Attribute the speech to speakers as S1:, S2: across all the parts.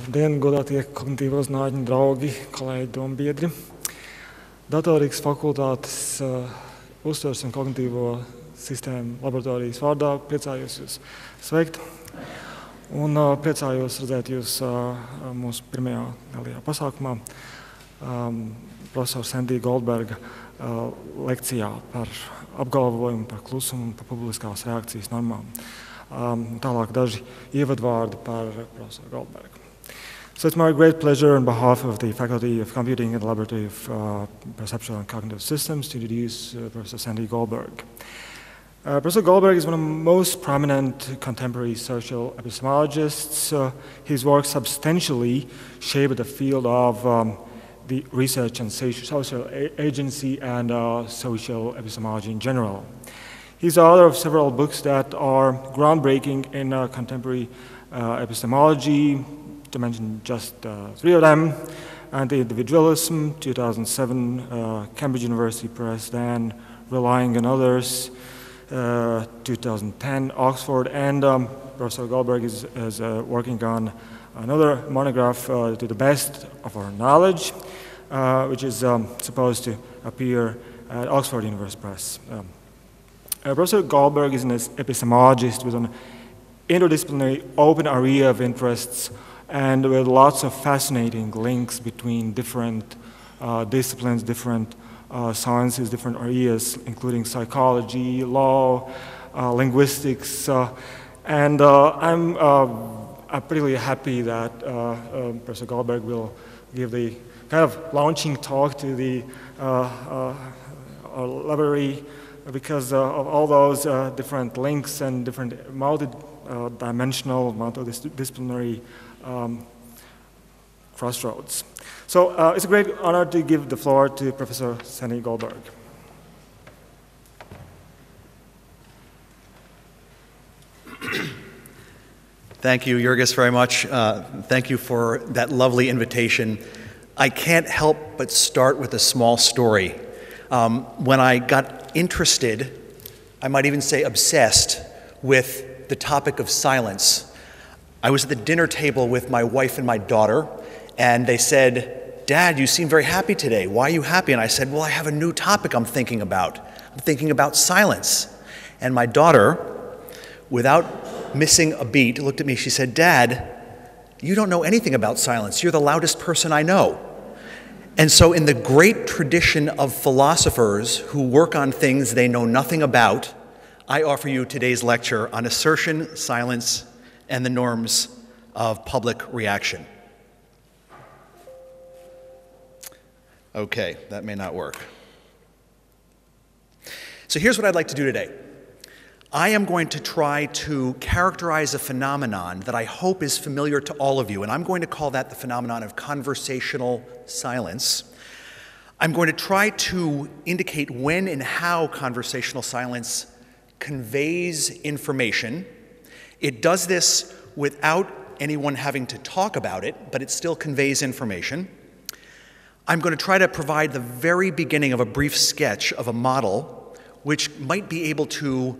S1: Labdien, godātie kognitīvo zinātņu draugi, kolēģi, dombiedri. Datorīgas fakultātes uztveres un kognitīvo sistēmu laboratorijas vārdā priecājos jūs sveikt. Un priecājos redzēt jūs mūsu pirmajā lielajā pasākumā, profesora Senforda Goldberga lekcijā par apgalvojumu, par klusumu un par publiskās reakcijas normām. Tālāk daži ievadvārdi par profesoru Goldbergu. So it's my great pleasure on behalf of the Faculty of Computing and the Laboratory of Perceptual and Cognitive Systems to introduce Professor Senforda Goldberga. Professor Goldberg is one of the most prominent contemporary social epistemologists. His work substantially shaped the field of the research on social agency and social epistemology in general. He's the author of several books that are groundbreaking in contemporary epistemology, to mention just three of them: Anti-Individualism, 2007, Cambridge University Press, then Relying on Others, 2010, Oxford, and Professor Goldberg is working on another monograph, To the Best of Our Knowledge, which is supposed to appear at Oxford University Press. Professor Goldberg is an epistemologist with an interdisciplinary open area of interests and with lots of fascinating links between different disciplines, different sciences, different areas, including psychology, law, linguistics, and I'm pretty happy that Professor Goldberg will give the kind of launching talk to the library, because of all those different links and different multi-dimensional, multidisciplinary crossroads. So it's a great honor to give the floor to Professor Senforda Goldberg.
S2: Thank you, Jurgis, very much. Thank you for that lovely invitation. I can't help but start with a small story. When I got interested, I might even say obsessed, with the topic of silence, I was at the dinner table with my wife and my daughter, and they said, "Dad, you seem very happy today. Why are you happy?" And I said, "Well, I have a new topic I'm thinking about. I'm thinking about silence." And my daughter, without missing a beat, looked at me. She said, "Dad, you don't know anything about silence. You're the loudest person I know." And so in the great tradition of philosophers who work on things they know nothing about, I offer you today's lecture on assertion, silence, and the norms of public reaction. Okay, that may not work. So here's what I'd like to do today. I am going to try to characterize a phenomenon that I hope is familiar to all of you, and I'm going to call that the phenomenon of conversational silence. I'm going to try to indicate when and how conversational silence conveys information. It does this without anyone having to talk about it, but it still conveys information. I'm going to try to provide the very beginning of a brief sketch of a model which might be able to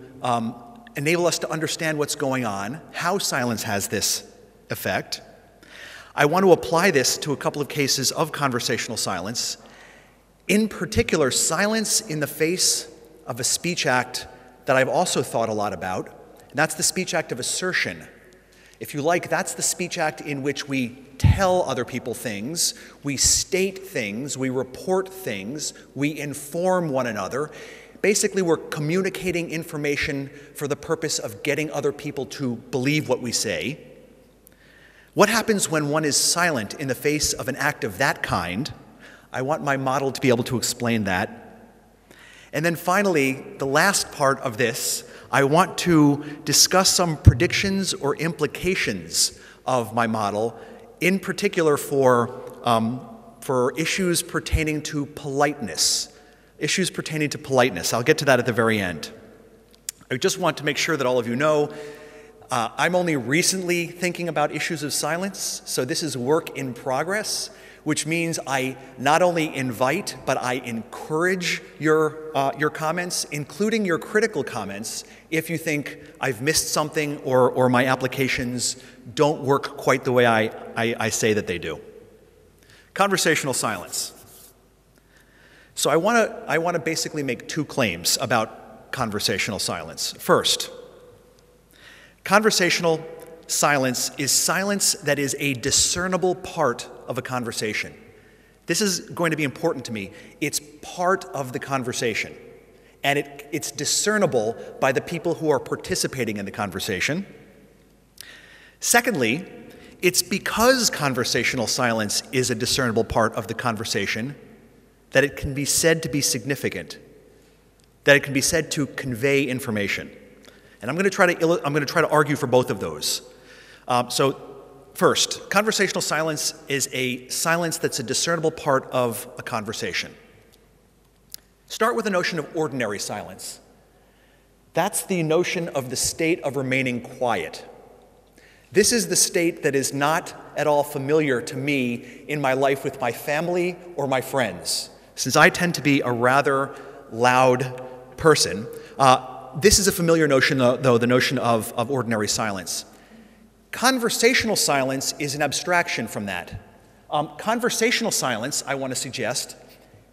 S2: enable us to understand what's going on, how silence has this effect. I want to apply this to a couple of cases of conversational silence. In particular, silence in the face of a speech act that I've also thought a lot about, and that's the speech act of assertion. If you like, that's the speech act in which we tell other people things, we state things, we report things, we inform one another. Basically, we're communicating information for the purpose of getting other people to believe what we say. What happens when one is silent in the face of an act of that kind? I want my model to be able to explain that. And then finally, the last part of this, I want to discuss some predictions or implications of my model, in particular for issues pertaining to politeness. Issues pertaining to politeness. I'll get to that at the very end. I just want to make sure that all of you know I'm only recently thinking about issues of silence, so this is work in progress. which means I not only invite, but I encourage your comments, including your critical comments, if you think I've missed something or my applications don't work quite the way I say that they do. Conversational silence. So I want to basically make two claims about conversational silence. First, conversational silence is silence that is a discernible part of a conversation. This is going to be important to me. It's part of the conversation, and it's discernible by the people who are participating in the conversation. Secondly, it's because conversational silence is a discernible part of the conversation that it can be said to be significant, that it can be said to convey information. And I'm going to try to argue for both of those. So first, conversational silence is a silence that's a discernible part of a conversation. Start with the notion of ordinary silence. That's the notion of the state of remaining quiet. This is the state that is not at all familiar to me in my life with my family or my friends. Since I tend to be a rather loud person, this is a familiar notion, though, the notion of ordinary silence. Conversational silence is an abstraction from that. Conversational silence, I want to suggest,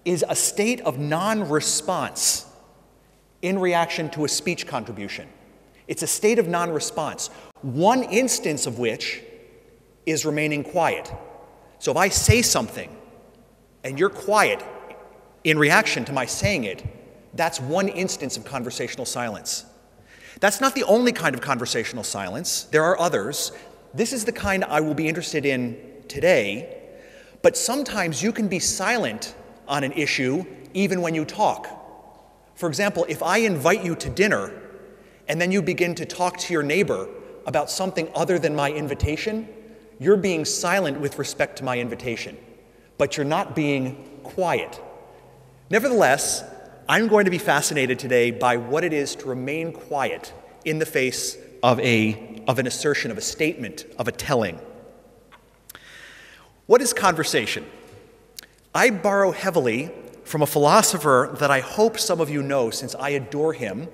S2: is a state of non-response in reaction to a speech contribution. It's a state of non-response, one instance of which is remaining quiet. So if I say something and you're quiet in reaction to my saying it, that's one instance of conversational silence. That's not the only kind of conversational silence. There are others. This is the kind I will be interested in today. But sometimes you can be silent on an issue even when you talk. For example, if I invite you to dinner and then you begin to talk to your neighbor about something other than my invitation, you're being silent with respect to my invitation, but you're not being quiet. Nevertheless, I'm going to be fascinated today by what it is to remain quiet in the face of an assertion, of a statement, of a telling. What is conversation? I borrow heavily from a philosopher that I hope some of you know, since I adore him.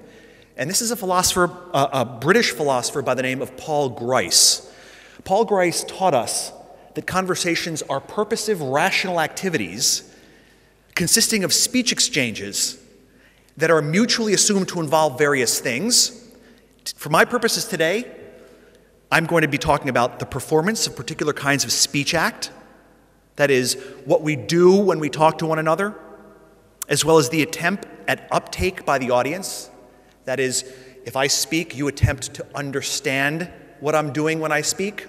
S2: And this is a British philosopher by the name of Paul Grice. Paul Grice taught us that conversations are purposive, rational activities consisting of speech exchanges that are mutually assumed to involve various things. For my purposes today, I'm going to be talking about the performance of particular kinds of speech act, that is, what we do when we talk to one another, as well as the attempt at uptake by the audience. That is, if I speak, you attempt to understand what I'm doing when I speak.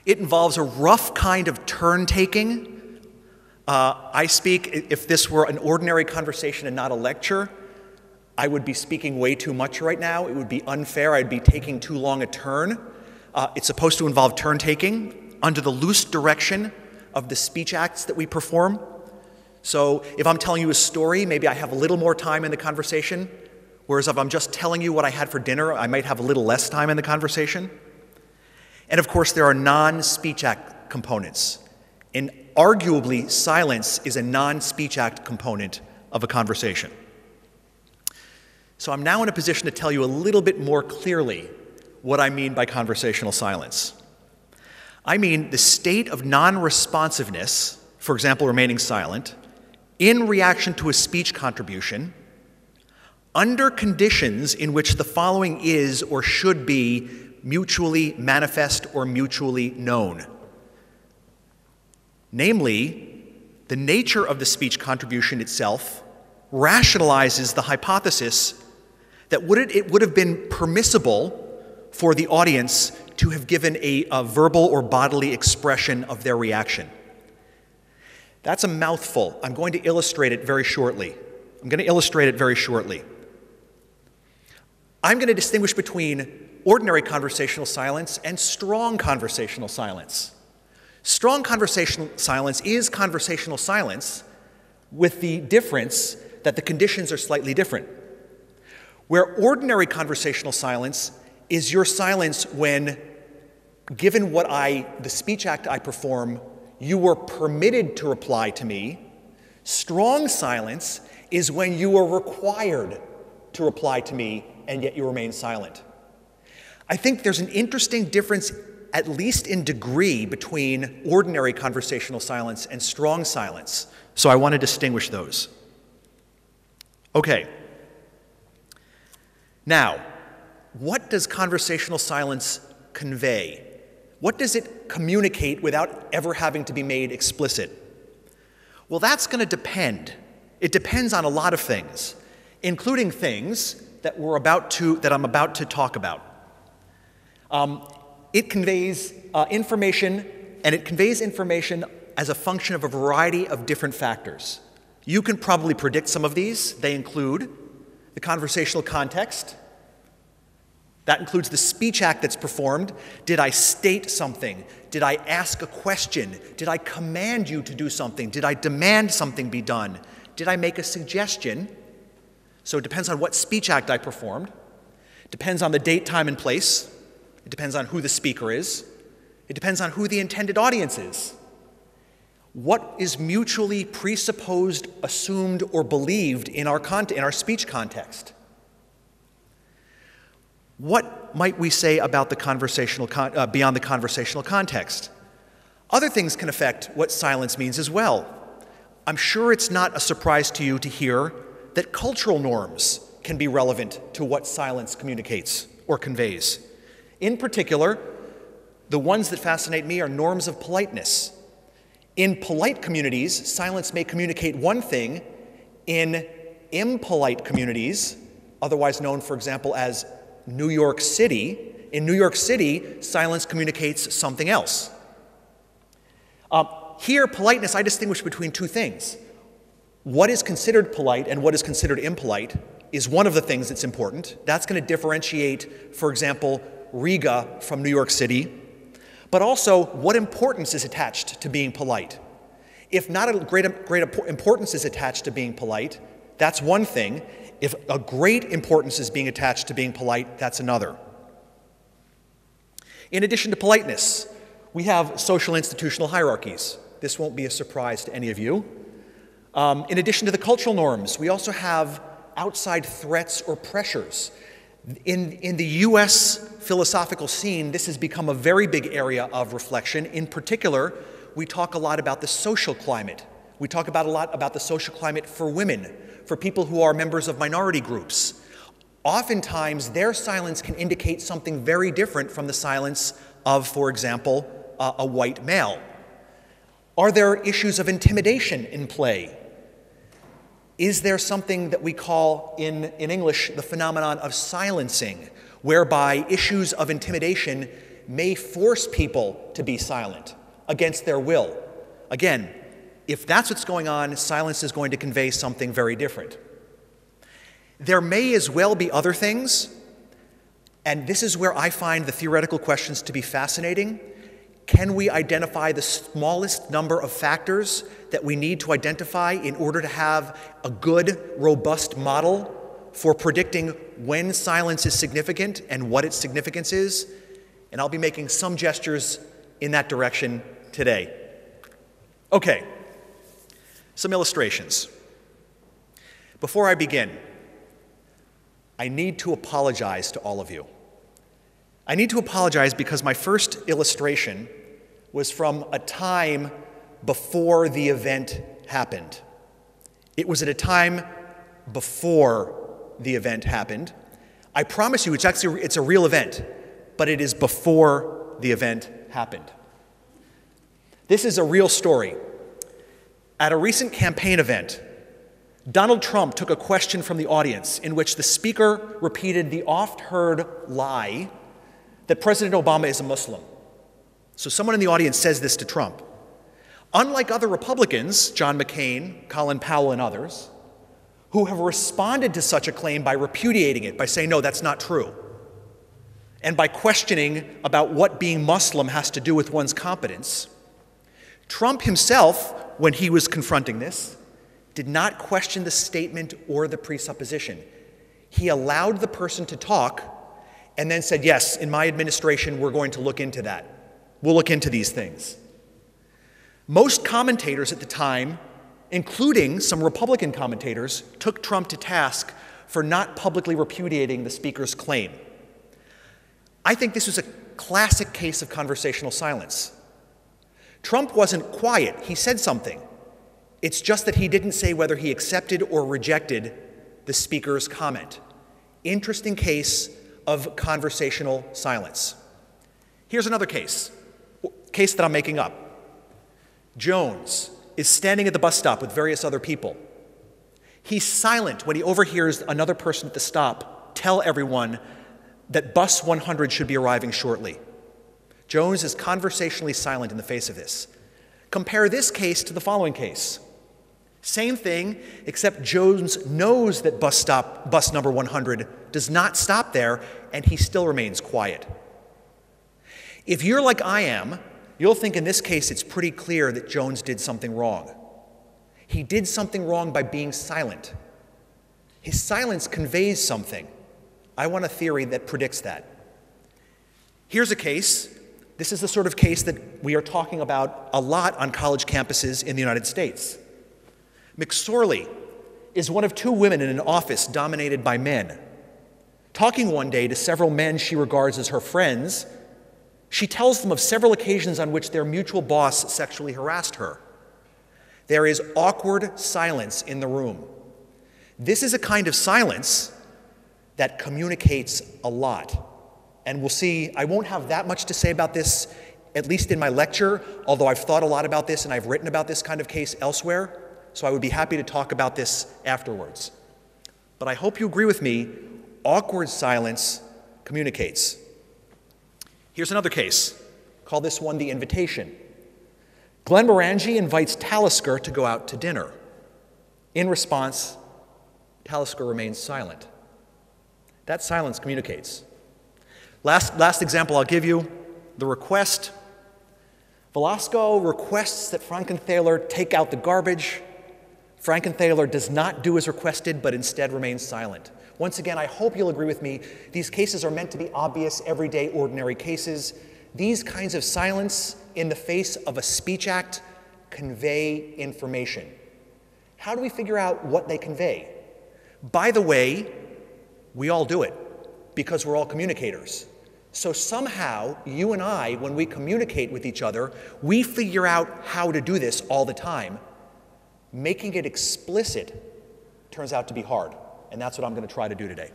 S2: It involves a rough kind of turn-taking. I speak, if this were an ordinary conversation and not a lecture, I would be speaking way too much right now. It would be unfair. I'd be taking too long a turn. It's supposed to involve turn-taking under the loose direction of the speech acts that we perform. So if I'm telling you a story, maybe I have a little more time in the conversation, whereas if I'm just telling you what I had for dinner, I might have a little less time in the conversation. And of course, there are non-speech act components. And arguably, silence is a non-speech act component of a conversation. So I'm now in a position to tell you a little bit more clearly what I mean by conversational silence. I mean the state of non-responsiveness, for example, remaining silent, in reaction to a speech contribution, under conditions in which the following is or should be mutually manifest or mutually known. Namely, the nature of the speech contribution itself rationalizes the hypothesis that it would have been permissible for the audience to have given a verbal or bodily expression of their reaction. That's a mouthful. I'm going to illustrate it very shortly. I'm going to distinguish between ordinary conversational silence and strong conversational silence. Strong conversational silence is conversational silence with the difference that the conditions are slightly different. Where ordinary conversational silence is your silence when, given the speech act I perform, you were permitted to reply to me. Strong silence is when you are required to reply to me and yet you remain silent. I think there's an interesting difference, at least in degree, between ordinary conversational silence and strong silence. So I want to distinguish those. Okay. Now, what does conversational silence convey? What does it communicate without ever having to be made explicit? Well, that's going to depend. It depends on a lot of things, including things that I'm about to talk about. It conveys information, and it conveys information as a function of a variety of different factors. You can probably predict some of these. They include the conversational context. That includes the speech act that's performed. Did I state something? Did I ask a question? Did I command you to do something? Did I demand something be done? Did I make a suggestion? So it depends on what speech act I performed. It depends on the date, time, and place. It depends on who the speaker is. It depends on who the intended audience is. What is mutually presupposed, assumed, or believed in our speech context? What might we say about the beyond the conversational context? Other things can affect what silence means as well. I'm sure it's not a surprise to you to hear that cultural norms can be relevant to what silence communicates or conveys. In particular, the ones that fascinate me are norms of politeness. In polite communities, silence may communicate one thing. In impolite communities, otherwise known, for example, as New York City, in New York City, silence communicates something else. Here, politeness, I distinguish between two things. What is considered polite and what is considered impolite is one of the things that's important. That's going to differentiate, for example, Riga from New York City. But also, what importance is attached to being polite? If not a great importance is attached to being polite, that's one thing. If a great importance is being attached to being polite, that's another. In addition to politeness, we have social institutional hierarchies. This won't be a surprise to any of you. In addition to the cultural norms, we also have outside threats or pressures. In the U.S. philosophical scene, this has become a very big area of reflection. In particular, we talk a lot about the social climate. We talk a lot about the social climate for women, for people who are members of minority groups. Oftentimes, their silence can indicate something very different from the silence of, for example, a white male. Are there issues of intimidation in play? Is there something that we call in English the phenomenon of silencing, whereby issues of intimidation may force people to be silent against their will? Again, if that's what's going on, silence is going to convey something very different. There may as well be other things, and this is where I find the theoretical questions to be fascinating. Can we identify the smallest number of factors that we need to identify in order to have a good, robust model for predicting when silence is significant and what its significance is? And I'll be making some gestures in that direction today. Okay, some illustrations. Before I begin, I need to apologize to all of you. I need to apologize because my first illustration was from a time before the event happened. It was at a time before the event happened. I promise you it's a real event, but it is before the event happened. This is a real story. At a recent campaign event, Donald Trump took a question from the audience in which the speaker repeated the oft-heard lie that President Obama is a Muslim. So someone in the audience says this to Trump. Unlike other Republicans, John McCain, Colin Powell, and others, who have responded to such a claim by repudiating it, by saying, no, that's not true, and by questioning about what being Muslim has to do with one's competence, Trump himself, when he was confronting this, did not question the statement or the presupposition. He allowed the person to talk and then said, yes, in my administration, we're going to look into that. We'll look into these things. Most commentators at the time, including some Republican commentators, took Trump to task for not publicly repudiating the speaker's claim. I think this was a classic case of conversational silence. Trump wasn't quiet, he said something. It's just that he didn't say whether he accepted or rejected the speaker's comment. Interesting case of conversational silence. Here's another case that I'm making up. Jones is standing at the bus stop with various other people. He's silent when he overhears another person at the stop tell everyone that bus 100 should be arriving shortly. Jones is conversationally silent in the face of this. Compare this case to the following case. Same thing, except Jones knows that bus number 100 does not stop there, and he still remains quiet. If you're like I am, you'll think in this case it's pretty clear that Jones did something wrong. He did something wrong by being silent. His silence conveys something. I want a theory that predicts that. Here's a case. This is the sort of case that we are talking about a lot on college campuses in the United States. McSorley is one of two women in an office dominated by men. Talking one day to several men she regards as her friends, she tells them of several occasions on which their mutual boss sexually harassed her. There is awkward silence in the room. This is a kind of silence that communicates a lot. And we'll see, I won't have that much to say about this, at least in my lecture, although I've thought a lot about this and I've written about this kind of case elsewhere, so I would be happy to talk about this afterwards. But I hope you agree with me, awkward silence communicates. Here's another case. Call this one the invitation. Glenn Morangi invites Talisker to go out to dinner. In response, Talisker remains silent. That silence communicates. Last example I'll give you, the request. Velasco requests that Frankenthaler take out the garbage. Frankenthaler does not do as requested, but instead remains silent. Once again, I hope you'll agree with me. These cases are meant to be obvious, everyday, ordinary cases. These kinds of silence in the face of a speech act convey information. How do we figure out what they convey? By the way, we all do it because we're all communicators. So somehow, you and I, when we communicate with each other, we figure out how to do this all the time. Making it explicit turns out to be hard, and that's what I'm going to try to do today.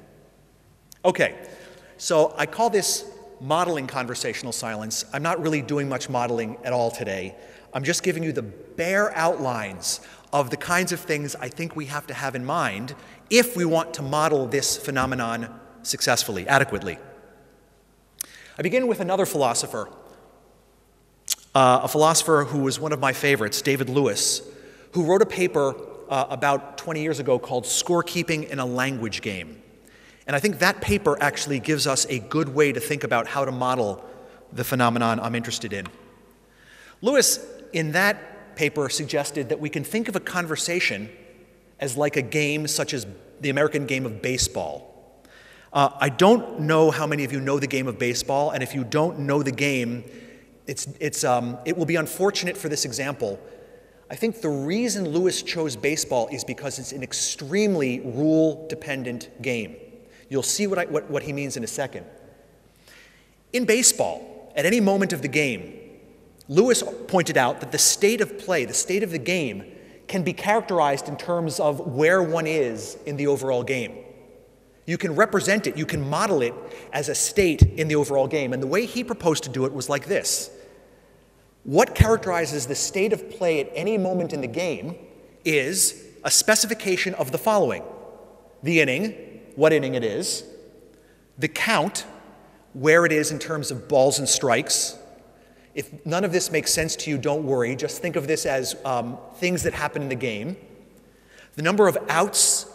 S2: Okay, so I call this modeling conversational silence. I'm not really doing much modeling at all today. I'm just giving you the bare outlines of the kinds of things I think we have to have in mind if we want to model this phenomenon successfully, adequately. I begin with another philosopher, a philosopher who was one of my favorites, David Lewis, who wrote a paper about 20 years ago called Scorekeeping in a Language Game. And I think that paper actually gives us a good way to think about how to model the phenomenon I'm interested in. Lewis, in that paper, suggested that we can think of a conversation as like a game such as the American game of baseball. I don't know how many of you know the game of baseball, and if you don't know the game, it will be unfortunate for this example. I think the reason Lewis chose baseball is because it's an extremely rule-dependent game. You'll see what he means in a second. In baseball, at any moment of the game, Lewis pointed out that the state of play, the state of the game, can be characterized in terms of where one is in the overall game. You can represent it, you can model it as a state in the overall game. And the way he proposed to do it was like this. What characterizes the state of play at any moment in the game is a specification of the following: the inning, what inning it is, the count, where it is in terms of balls and strikes. If none of this makes sense to you, don't worry. Just think of this as things that happen in the game. The number of outs,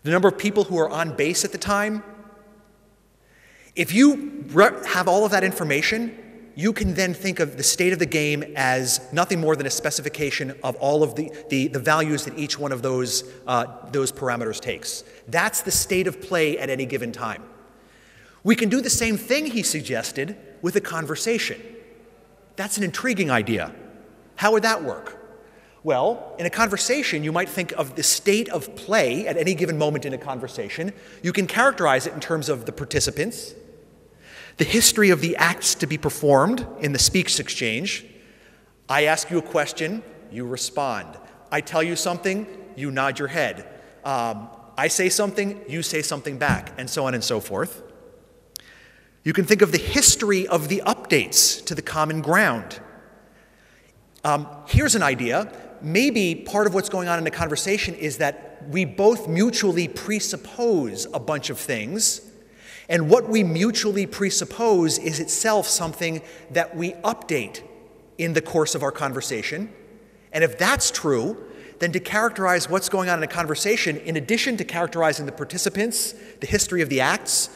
S2: the number of people who are on base at the time. If you have all of that information, you can then think of the state of the game as nothing more than a specification of all of the values that each one of those parameters takes. That's the state of play at any given time. We can do the same thing, he suggested, with a conversation. That's an intriguing idea. How would that work? Well, in a conversation, you might think of the state of play at any given moment in a conversation. You can characterize it in terms of the participants, the history of the acts to be performed in the speech exchange. I ask you a question, you respond. I tell you something, you nod your head. I say something, you say something back, and so on and so forth. You can think of the history of the updates to the common ground. Here's an idea. Maybe part of what's going on in the conversation is that we both mutually presuppose a bunch of things, and what we mutually presuppose is itself something that we update in the course of our conversation. And if that's true, then to characterize what's going on in a conversation, in addition to characterizing the participants, the history of the acts,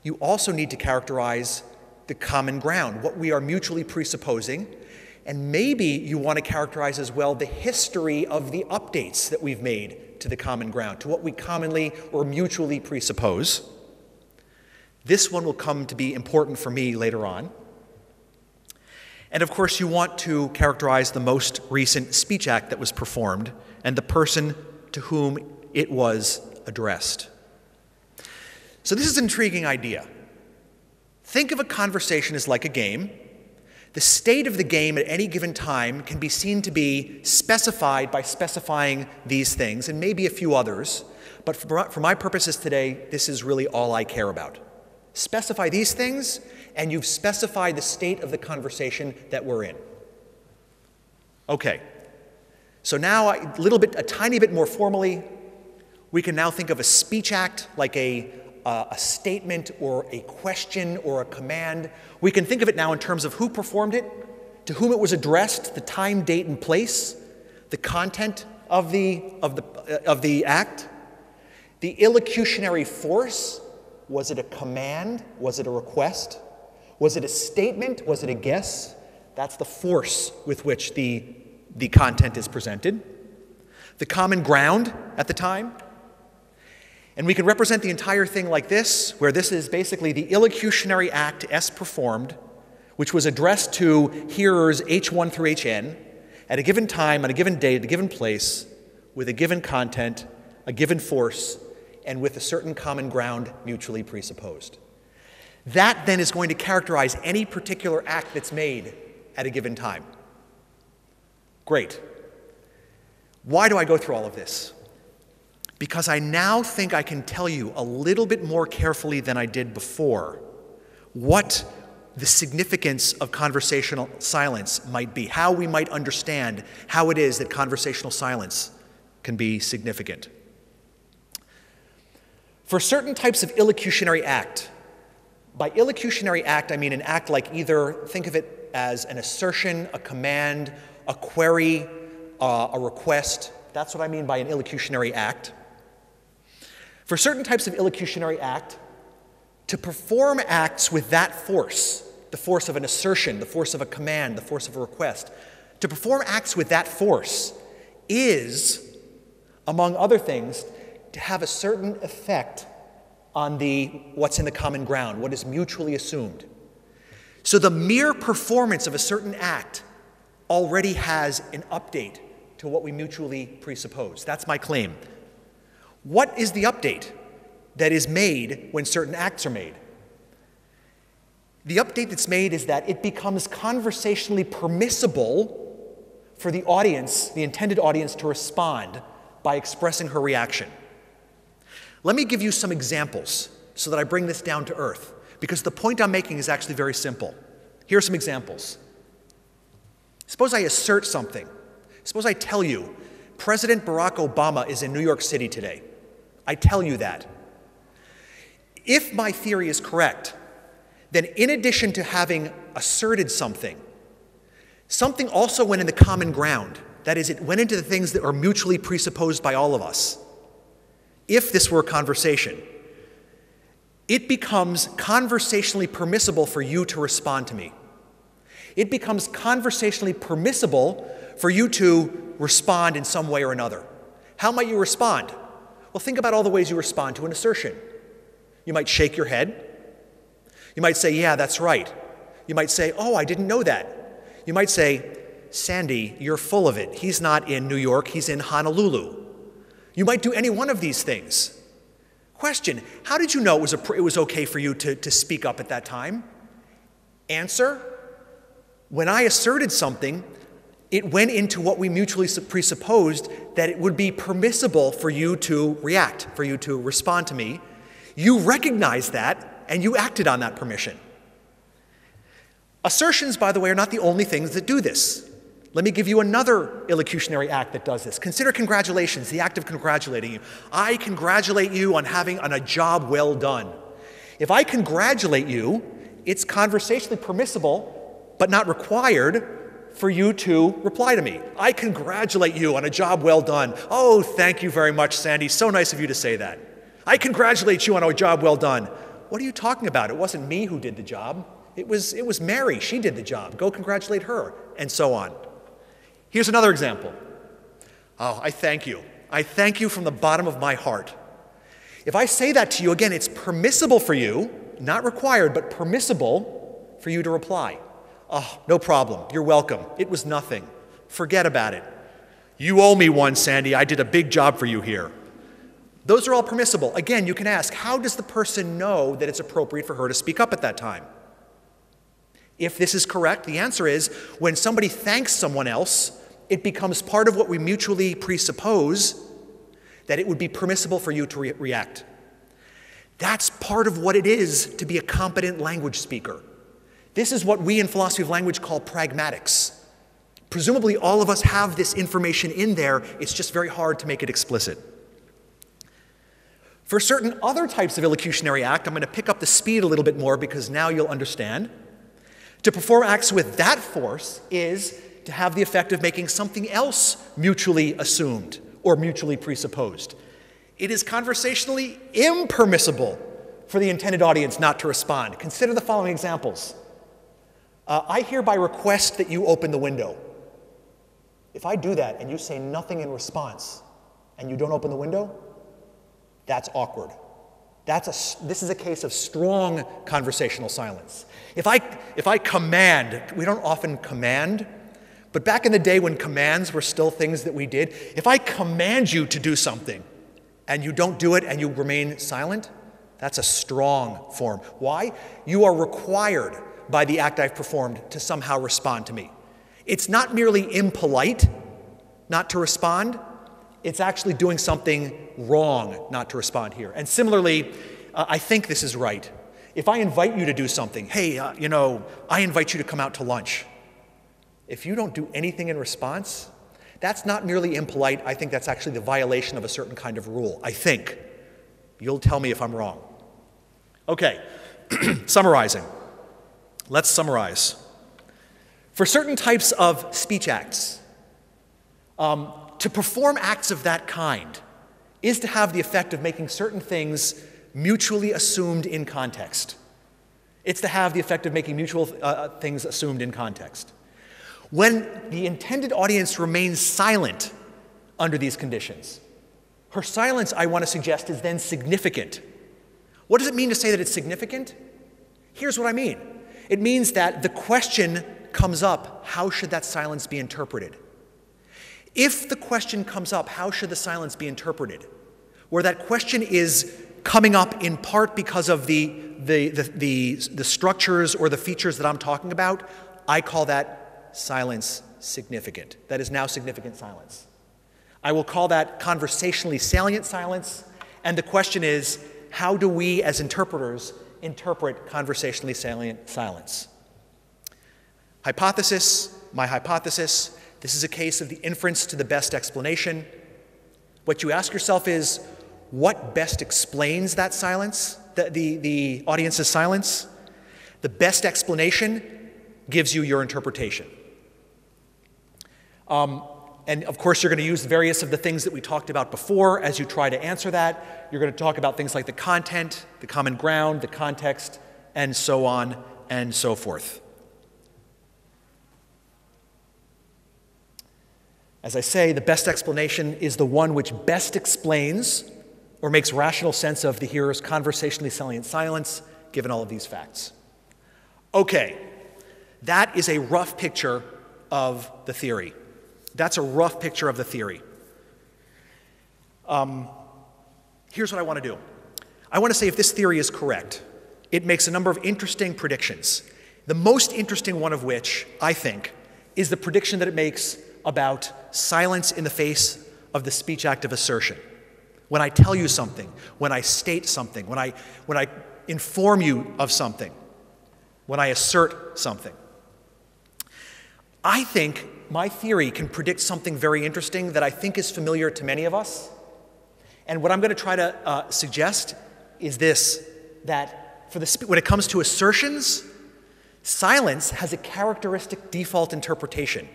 S2: you also need to characterize the common ground, what we are mutually presupposing. And maybe you want to characterize as well the history of the updates that we've made to the common ground, to what we commonly or mutually presuppose. This one will come to be important for me later on. And of course, you want to characterize the most recent speech act that was performed and the person to whom it was addressed. So this is an intriguing idea. Think of a conversation as like a game. The state of the game at any given time can be seen to be specified by specifying these things and maybe a few others, but for my purposes today, this is really all I care about. Specify these things, and you've specified the state of the conversation that we're in. Okay, so now a tiny bit more formally, we can now think of a speech act like a statement or a question or a command. We can think of it now in terms of who performed it, to whom it was addressed, the time, date, and place, the content of the act, the illocutionary force. Was it a command? Was it a request? Was it a statement? Was it a guess? That's the force with which the content is presented. The common ground at the time. And we can represent the entire thing like this, where this is basically the illocutionary act S performed, which was addressed to hearers H1 through HN at a given time, on a given date, at a given place, with a given content, a given force, and with a certain common ground mutually presupposed. That then is going to characterize any particular act that's made at a given time. Great. Why do I go through all of this? Because I now think I can tell you a little bit more carefully than I did before what the significance of conversational silence might be, how we might understand how it is that conversational silence can be significant. For certain types of illocutionary act, by illocutionary act I mean an act like either, think of it as an assertion, a command, a query, a request. That's what I mean by an illocutionary act. For certain types of illocutionary act, to perform acts with that force, the force of an assertion, the force of a command, the force of a request, to perform acts with that force is, among other things, to have a certain effect on what's in the common ground, what is mutually assumed. So the mere performance of a certain act already has an update to what we mutually presuppose. That's my claim. What is the update that is made when certain acts are made? The update that's made is that it becomes conversationally permissible for the audience, the intended audience, to respond by expressing her reaction. Let me give you some examples so that I bring this down to earth, because the point I'm making is actually very simple. Here are some examples. Suppose I assert something. Suppose I tell you, President Barack Obama is in New York City today. I tell you that. If my theory is correct, then in addition to having asserted something, something also went in the common ground. That is, it went into the things that are mutually presupposed by all of us. If this were a conversation, it becomes conversationally permissible for you to respond to me. It becomes conversationally permissible for you to respond in some way or another. How might you respond? Well, think about all the ways you respond to an assertion. You might shake your head. You might say, yeah, that's right. You might say, oh, I didn't know that. You might say, Sandy, you're full of it. He's not in New York, he's in Honolulu. You might do any one of these things. Question, how did you know it was okay for you to speak up at that time? Answer, when I asserted something, it went into what we mutually presupposed that it would be permissible for you to react, for you to respond to me. You recognized that, and you acted on that permission. Assertions, by the way, are not the only things that do this. Let me give you another illocutionary act that does this. Consider congratulations, the act of congratulating you. I congratulate you on having a job well done. If I congratulate you, it's conversationally permissible, but not required, for you to reply to me. I congratulate you on a job well done. Oh, thank you very much, Sandy. So nice of you to say that. I congratulate you on a job well done. What are you talking about? It wasn't me who did the job. It was Mary. She did the job. Go congratulate her, and so on. Here's another example. Oh, I thank you. I thank you from the bottom of my heart. If I say that to you, again, it's permissible for you, not required, but permissible for you to reply. Oh, no problem. You're welcome. It was nothing. Forget about it. You owe me one, Sandy. I did a big job for you here. Those are all permissible. Again, you can ask, how does the person know that it's appropriate for her to speak up at that time? If this is correct, the answer is when somebody thanks someone else, it becomes part of what we mutually presuppose that it would be permissible for you to react. That's part of what it is to be a competent language speaker. This is what we in philosophy of language call pragmatics. Presumably all of us have this information in there, it's just very hard to make it explicit. For certain other types of illocutionary act, I'm going to pick up the speed a little bit more because now you'll understand. To perform acts with that force is to have the effect of making something else mutually assumed or mutually presupposed. It is conversationally impermissible for the intended audience not to respond. Consider the following examples. I hereby request that you open the window. If I do that and you say nothing in response and you don't open the window, that's awkward. This is a case of strong conversational silence. If I command, we don't often command, but back in the day when commands were still things that we did, if I command you to do something and you don't do it and you remain silent, that's a strong form. Why? You are required by the act I've performed to somehow respond to me. It's not merely impolite not to respond, it's actually doing something wrong not to respond here. And similarly, I think this is right. If I invite you to do something, hey, I invite you to come out to lunch. If you don't do anything in response, that's not merely impolite, I think that's actually the violation of a certain kind of rule. I think. You'll tell me if I'm wrong. Okay, summarizing. Let's summarize. For certain types of speech acts, to perform acts of that kind is to have the effect of making certain things mutually assumed in context. It's to have the effect of making mutual things assumed in context. When the intended audience remains silent under these conditions, her silence, I want to suggest, is then significant. What does it mean to say that it's significant? Here's what I mean. It means that the question comes up, how should that silence be interpreted? If the question comes up, how should the silence be interpreted, where that question is coming up in part because of the structures or the features that I'm talking about, I call that silence significant. That is now significant silence. I will call that conversationally salient silence, and the question is, how do we as interpreters interpret conversationally salient silence? Hypothesis, my hypothesis, this is a case of the inference to the best explanation. What you ask yourself is, what best explains that silence, the audience's silence? The best explanation gives you your interpretation. And of course, you're going to use various of the things that we talked about before as you try to answer that. You're going to talk about things like the content, the common ground, the context, and so on and so forth. As I say, the best explanation is the one which best explains or makes rational sense of the hearer's conversationally salient silence, given all of these facts. Okay, That is a rough picture of the theory. That's a rough picture of the theory. Here's what I want to do. I want to say if this theory is correct, it makes a number of interesting predictions. The most interesting one of which, I think, is the prediction that it makes about silence in the face of the speech act of assertion. When I tell you something, when I state something, when I inform you of something, when I assert something. I think my theory can predict something very interesting that I think is familiar to many of us. And what I'm going to try to suggest is this, that when it comes to assertions, silence has a characteristic default interpretation.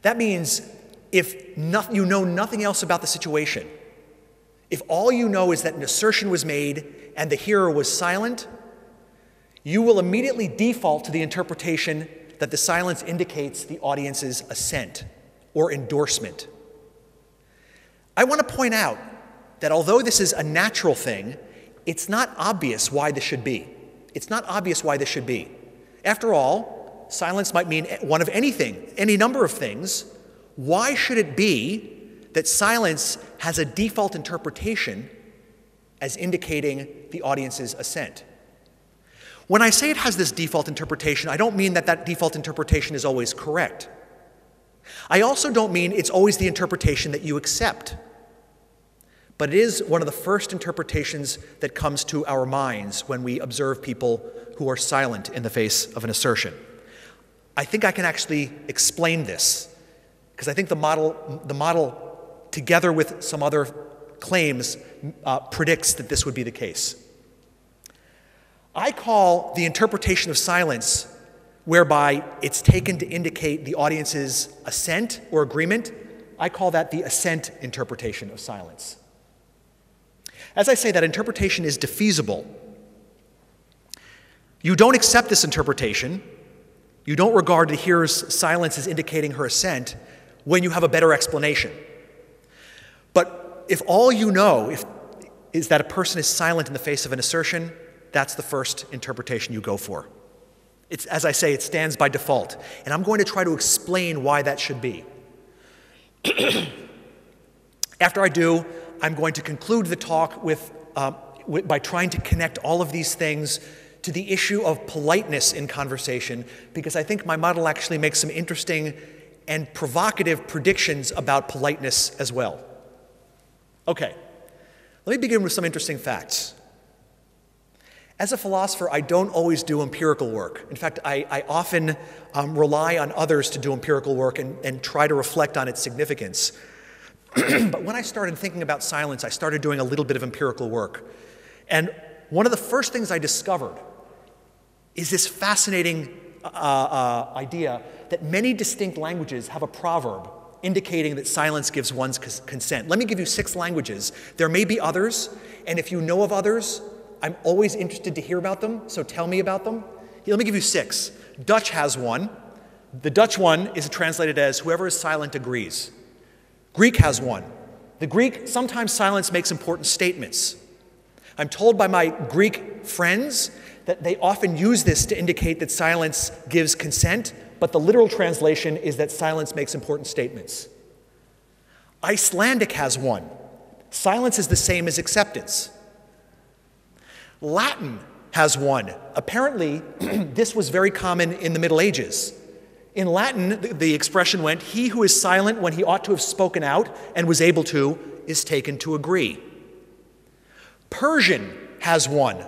S2: That means if you know nothing else about the situation, if all you know is that an assertion was made and the hearer was silent, you will immediately default to the interpretation that the silence indicates the audience's assent or endorsement. I want to point out that although this is a natural thing, it's not obvious why this should be. It's not obvious why this should be. After all, silence might mean one of anything, any number of things. Why should it be that silence has a default interpretation as indicating the audience's assent? When I say it has this default interpretation, I don't mean that that default interpretation is always correct. I also don't mean it's always the interpretation that you accept. But it is one of the first interpretations that comes to our minds when we observe people who are silent in the face of an assertion. I think I can actually explain this, because I think the model, together with some other claims, predicts that this would be the case. I call the interpretation of silence, whereby it's taken to indicate the audience's assent or agreement, I call that the assent interpretation of silence. As I say, that interpretation is defeasible. You don't accept this interpretation, you don't regard the hearer's silence as indicating her assent when you have a better explanation. But if all you know is that a person is silent in the face of an assertion, that's the first interpretation you go for. It's, as I say, it stands by default. And I'm going to try to explain why that should be. After I do, I'm going to conclude the talk by trying to connect all of these things to the issue of politeness in conversation, because I think my model actually makes some interesting and provocative predictions about politeness as well. Okay, let me begin with some interesting facts. As a philosopher, I don't always do empirical work. In fact, I often rely on others to do empirical work and try to reflect on its significance. But when I started thinking about silence, I started doing a little bit of empirical work. And one of the first things I discovered is this fascinating idea that many distinct languages have a proverb indicating that silence gives one's consent. Let me give you 6 languages. There may be others, and if you know of others, I'm always interested to hear about them, so tell me about them. Let me give you 6. Dutch has one. The Dutch one is translated as whoever is silent agrees. Greek has one. The Greek, sometimes silence makes important statements. I'm told by my Greek friends that they often use this to indicate that silence gives consent, but the literal translation is that silence makes important statements. Icelandic has one. Silence is the same as acceptance. Latin has one. Apparently, this was very common in the Middle Ages. In Latin, the expression went, "He who is silent when he ought to have spoken out and was able to is taken to agree." Persian has one.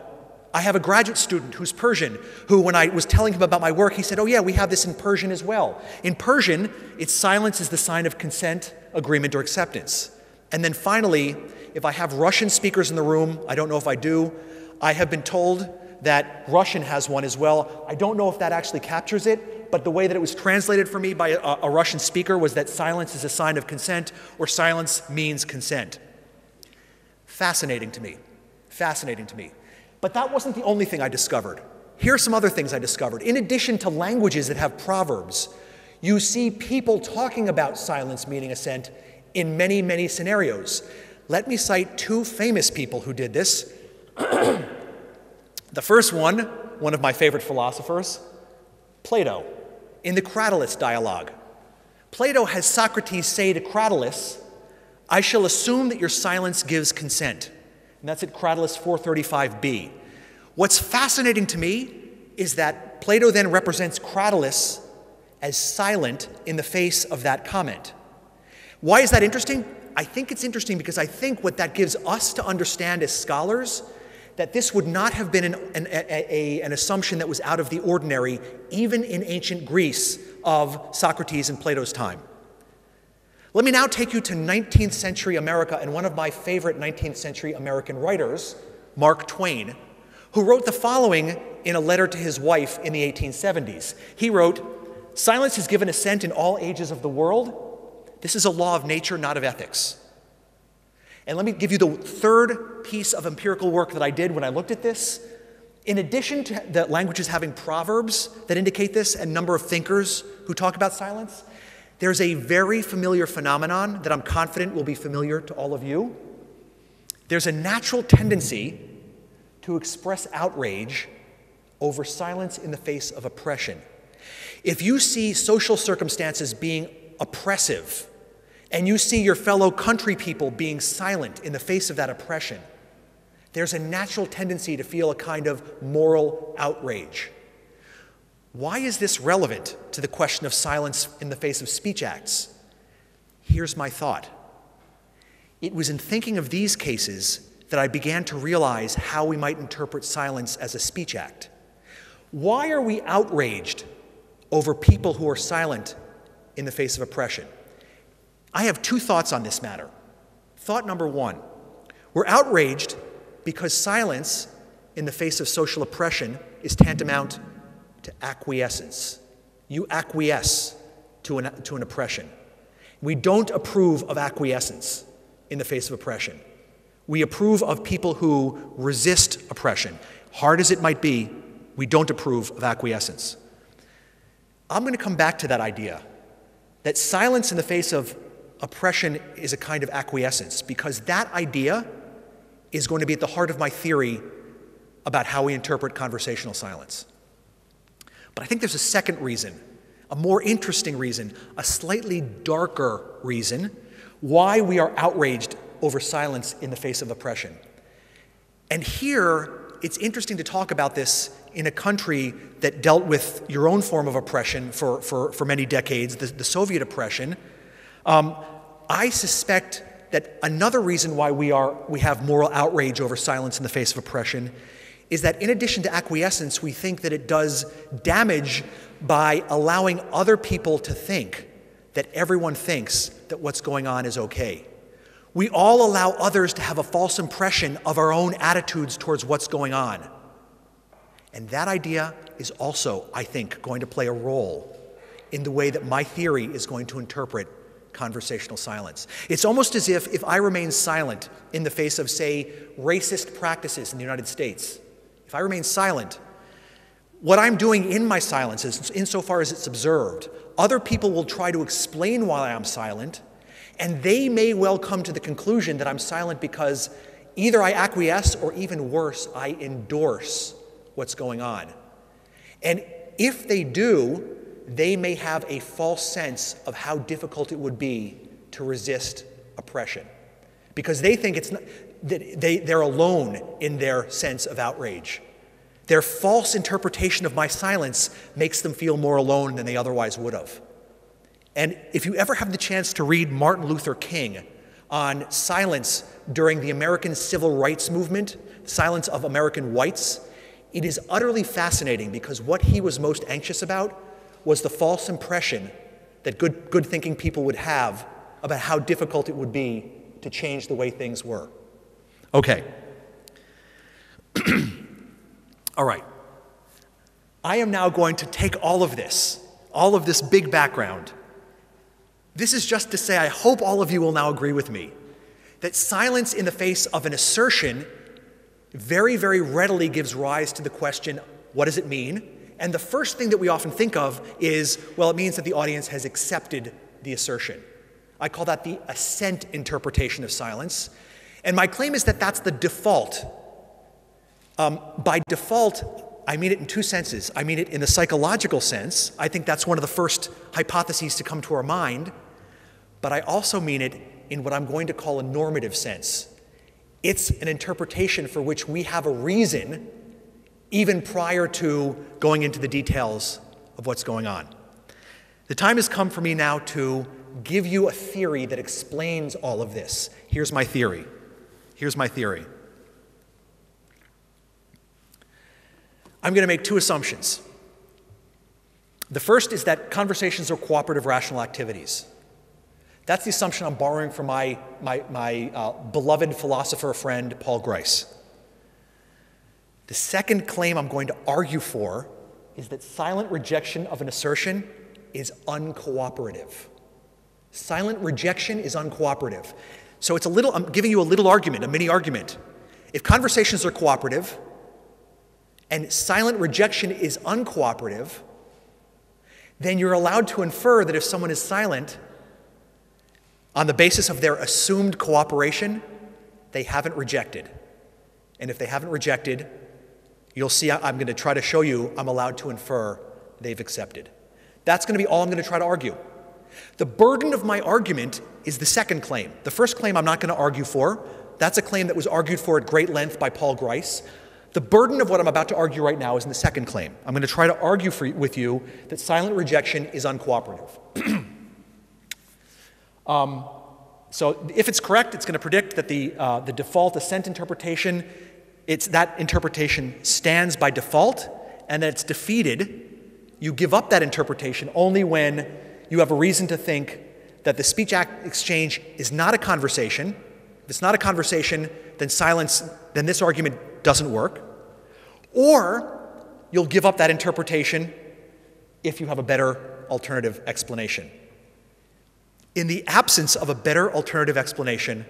S2: I have a graduate student who's Persian, who when I was telling him about my work, he said, "Oh yeah, we have this in Persian as well." In Persian, its silence is the sign of consent, agreement, or acceptance. And then finally, if I have Russian speakers in the room, I don't know if I do, I have been told that Russian has one as well. I don't know if that actually captures it, but the way that it was translated for me by a Russian speaker was that silence is a sign of consent, or silence means consent. Fascinating to me. Fascinating to me. But that wasn't the only thing I discovered. Here are some other things I discovered. In addition to languages that have proverbs, you see people talking about silence meaning assent in many, many scenarios. Let me cite 2 famous people who did this. The first one of my favorite philosophers, Plato, in the Cratylus dialogue. Plato has Socrates say to Cratylus, "I shall assume that your silence gives consent." And that's at Cratylus 435b. What's fascinating to me is that Plato then represents Cratylus as silent in the face of that comment. Why is that interesting? I think it's interesting because I think what that gives us to understand as scholars, that this would not have been an assumption that was out of the ordinary, even in ancient Greece of Socrates and Plato's time. Let me now take you to 19th century America and one of my favorite 19th century American writers, Mark Twain, who wrote the following in a letter to his wife in the 1870s. He wrote, "Silence has given assent in all ages of the world. This is a law of nature, not of ethics." And let me give you the third piece of empirical work that I did when I looked at this. In addition to the languages having proverbs that indicate this and a number of thinkers who talk about silence, there's a very familiar phenomenon that I'm confident will be familiar to all of you. There's a natural tendency to express outrage over silence in the face of oppression. If you see social circumstances being oppressive, and you see your fellow country people being silent in the face of that oppression, there's a natural tendency to feel a kind of moral outrage. Why is this relevant to the question of silence in the face of speech acts? Here's my thought. It was in thinking of these cases that I began to realize how we might interpret silence as a speech act. Why are we outraged over people who are silent in the face of oppression? I have two thoughts on this matter. Thought number one, we're outraged because silence in the face of social oppression is tantamount to acquiescence. You acquiesce to an oppression. We don't approve of acquiescence in the face of oppression. We approve of people who resist oppression. Hard as it might be, we don't approve of acquiescence. I'm going to come back to that idea, that silence in the face of oppression is a kind of acquiescence, because that idea is going to be at the heart of my theory about how we interpret conversational silence. But I think there's a second reason, a more interesting reason, a slightly darker reason why we are outraged over silence in the face of oppression. And here, it's interesting to talk about this in a country that dealt with your own form of oppression for many decades, the Soviet oppression. I suspect that another reason why we have moral outrage over silence in the face of oppression is that in addition to acquiescence, we think that it does damage by allowing other people to think that everyone thinks that what's going on is okay. We all allow others to have a false impression of our own attitudes towards what's going on. And that idea is also, I think, going to play a role in the way that my theory is going to interpret conversational silence. It's almost as if I remain silent in the face of, say, racist practices in the United States, if I remain silent, what I'm doing in my silence is, insofar as it's observed, other people will try to explain why I'm silent, and they may well come to the conclusion that I'm silent because either I acquiesce or, even worse, I endorse what's going on. And if they do, they may have a false sense of how difficult it would be to resist oppression, because they think it's not, that they're alone in their sense of outrage. Their false interpretation of my silence makes them feel more alone than they otherwise would have. And if you ever have the chance to read Martin Luther King on silence during the American Civil Rights Movement, silence of American whites, it is utterly fascinating, because what he was most anxious about was the false impression that good thinking people would have about how difficult it would be to change the way things were. Okay. All right. I am now going to take all of this big background. This is just to say, I hope all of you will now agree with me that silence in the face of an assertion very, very readily gives rise to the question, what does it mean? And the first thing that we often think of is, well, it means that the audience has accepted the assertion. I call that the assent interpretation of silence. And my claim is that that's the default. By default, I mean it in two senses. I mean it in the psychological sense. I think that's one of the first hypotheses to come to our mind. But I also mean it in what I'm going to call a normative sense. It's an interpretation for which we have a reason, even prior to going into the details of what's going on. The time has come for me now to give you a theory that explains all of this. Here's my theory. Here's my theory. I'm going to make two assumptions. The first is that conversations are cooperative rational activities. That's the assumption I'm borrowing from my beloved philosopher friend, Paul Grice. The second claim I'm going to argue for is that silent rejection of an assertion is uncooperative. Silent rejection is uncooperative. So it's I'm giving you a little argument, a mini argument. If conversations are cooperative and silent rejection is uncooperative, then you're allowed to infer that if someone is silent, on the basis of their assumed cooperation, they haven't rejected. And if they haven't rejected, you'll see I'm going to try to show you I'm allowed to infer they've accepted. That's going to be all I'm going to try to argue. The burden of my argument is the second claim. The first claim I'm not going to argue for. That's a claim that was argued for at great length by Paul Grice. The burden of what I'm about to argue right now is in the second claim. I'm going to try to argue with you that silent rejection is uncooperative. So if it's correct, it's going to predict that the default assent interpretation, that interpretation stands by default, and that it's defeated. You give up that interpretation only when you have a reason to think that the speech exchange is not a conversation. If it's not a conversation, then this argument doesn't work. Or you'll give up that interpretation if you have a better alternative explanation. In the absence of a better alternative explanation,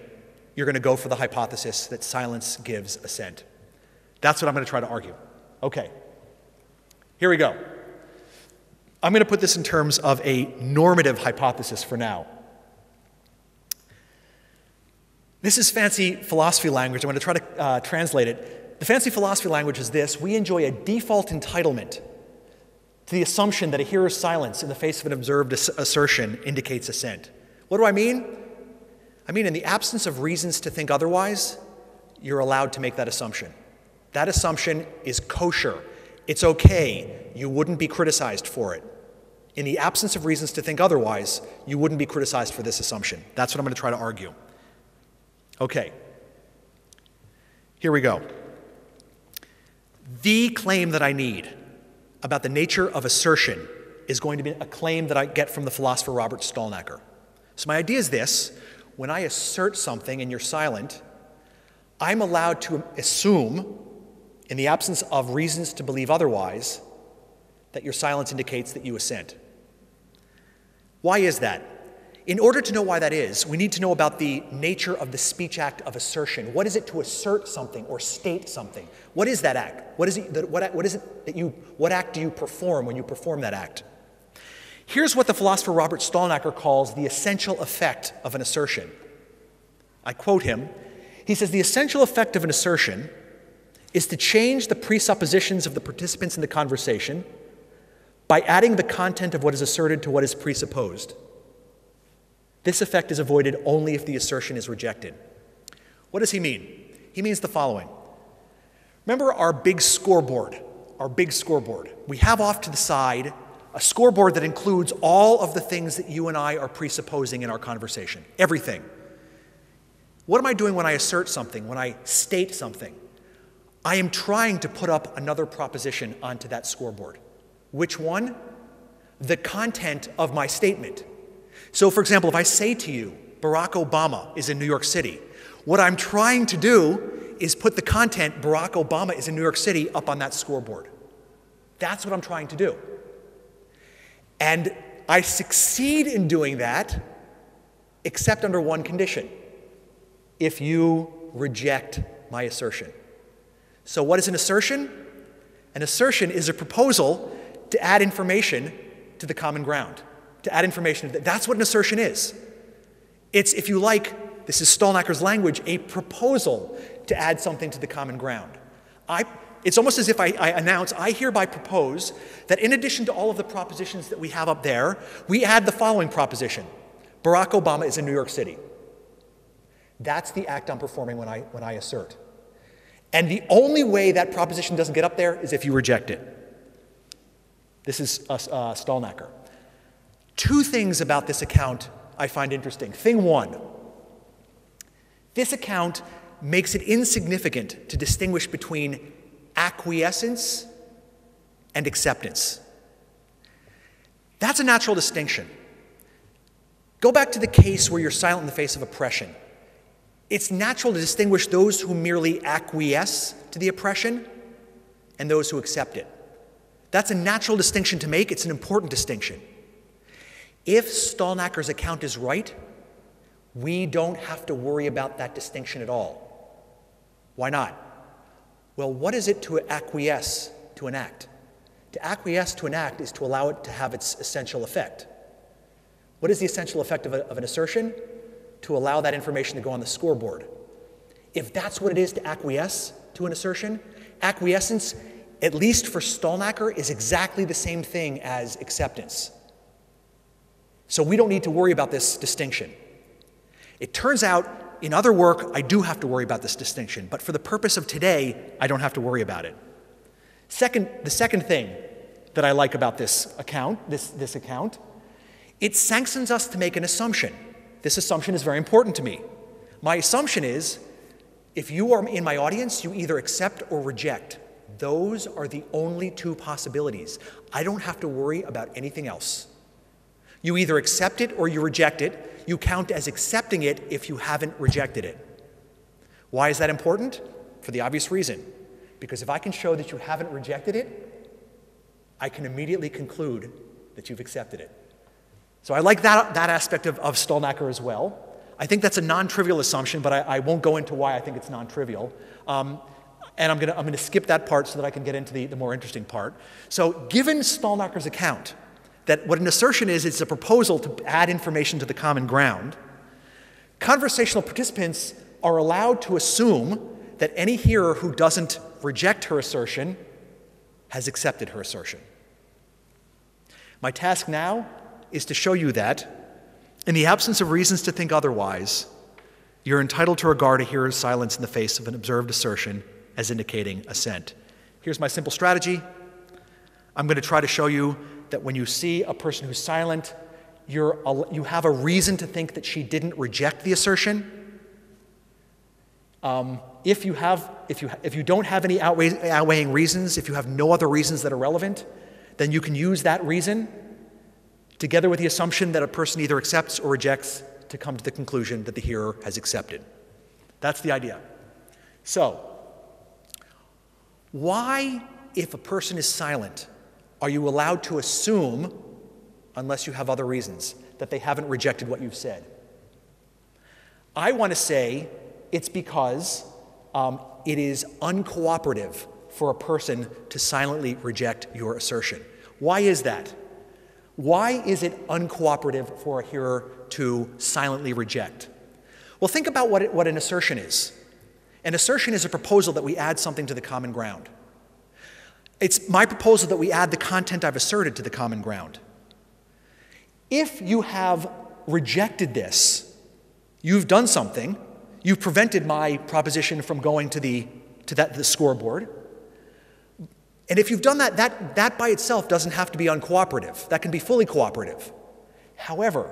S2: you're going to go for the hypothesis that silence gives assent. That's what I'm going to try to argue. Okay, here we go. I'm going to put this in terms of a normative hypothesis for now. This is fancy philosophy language. I'm going to try to translate it. The fancy philosophy language is this: we enjoy a default entitlement to the assumption that a hearer's silence in the face of an observed assertion indicates assent. What do I mean? I mean, in the absence of reasons to think otherwise, you're allowed to make that assumption. That assumption is kosher. It's okay. You wouldn't be criticized for it. In the absence of reasons to think otherwise, you wouldn't be criticized for this assumption. That's what I'm going to try to argue. Okay. Here we go. The claim that I need about the nature of assertion is going to be a claim that I get from the philosopher Robert Stalnaker. So my idea is this: when I assert something and you're silent, I'm allowed to assume, in the absence of reasons to believe otherwise, that your silence indicates that you assent. Why is that? In order to know why that is, we need to know about the nature of the speech act of assertion. What is it to assert something or state something? What is that act? What act do you perform when you perform that act? Here's what the philosopher Robert Stalnaker calls the essential effect of an assertion. I quote him. He says, "The essential effect of an assertion is to change the presuppositions of the participants in the conversation by adding the content of what is asserted to what is presupposed. This effect is avoided only if the assertion is rejected." What does he mean? He means the following. Remember our big scoreboard, We have off to the side a scoreboard that includes all of the things that you and I are presupposing in our conversation, everything. What am I doing when I assert something, when I state something? I am trying to put up another proposition onto that scoreboard. Which one? The content of my statement. So, for example, if I say to you, Barack Obama is in New York City, what I'm trying to do is put the content, Barack Obama is in New York City, up on that scoreboard. That's what I'm trying to do. And I succeed in doing that, except under one condition: if you reject my assertion. So what is an assertion? An assertion is a proposal to add information to the common ground, to add information. That's what an assertion is. It's, if you like, this is Stalnaker's language, a proposal to add something to the common ground. it's almost as if I announce, I hereby propose that in addition to all of the propositions that we have up there, we add the following proposition. Barack Obama is in New York City. That's the act I'm performing when I assert. And the only way that proposition doesn't get up there is if you reject it. This is Stallnacker. Two things about this account I find interesting. Thing one, this account makes it insignificant to distinguish between acquiescence and acceptance. That's a natural distinction. Go back to the case where you're silent in the face of oppression. It's natural to distinguish those who merely acquiesce to the oppression and those who accept it. That's a natural distinction to make. It's an important distinction. If Stallnacker's account is right, we don't have to worry about that distinction at all. Why not? Well, what is it to acquiesce to an act? To acquiesce to an act is to allow it to have its essential effect. What is the essential effect of an assertion? To allow that information to go on the scoreboard. If that's what it is to acquiesce to an assertion, acquiescence, at least for Stallnacker, is exactly the same thing as acceptance. So we don't need to worry about this distinction. It turns out, in other work, I do have to worry about this distinction, but for the purpose of today, I don't have to worry about it. The second thing that I like about this account, it sanctions us to make an assumption. This assumption is very important to me. My assumption is, if you are in my audience, you either accept or reject. Those are the only two possibilities. I don't have to worry about anything else. You either accept it or you reject it. You count as accepting it if you haven't rejected it. Why is that important? For the obvious reason. Because if I can show that you haven't rejected it, I can immediately conclude that you've accepted it. So I like that aspect of Stallnacker as well. I think that's a non-trivial assumption, but I won't go into why I think it's non-trivial. And I'm going to skip that part so that I can get into the more interesting part. So given Stallnacker's account, that what an assertion is, it's a proposal to add information to the common ground, conversational participants are allowed to assume that any hearer who doesn't reject her assertion has accepted her assertion. My task now is to show you that, in the absence of reasons to think otherwise, you're entitled to regard a hearer's silence in the face of an observed assertion as indicating assent. Here's my simple strategy. I'm going to try to show you that when you see a person who's silent, you have a reason to think that she didn't reject the assertion. If you don't have any outweighing reasons, if you have no other reasons that are relevant, then you can use that reason together with the assumption that a person either accepts or rejects to come to the conclusion that the hearer has accepted. That's the idea. So, why, if a person is silent, are you allowed to assume, unless you have other reasons, that they haven't rejected what you've said? I want to say it's because it is uncooperative for a person to silently reject your assertion. Why is that? Why is it uncooperative for a hearer to silently reject? Well, think about what an assertion is. An assertion is a proposal that we add something to the common ground. It's my proposal that we add the content I've asserted to the common ground. If you have rejected this, you've done something, you've prevented my proposition from going to the scoreboard. And if you've done that by itself doesn't have to be uncooperative. That can be fully cooperative. However,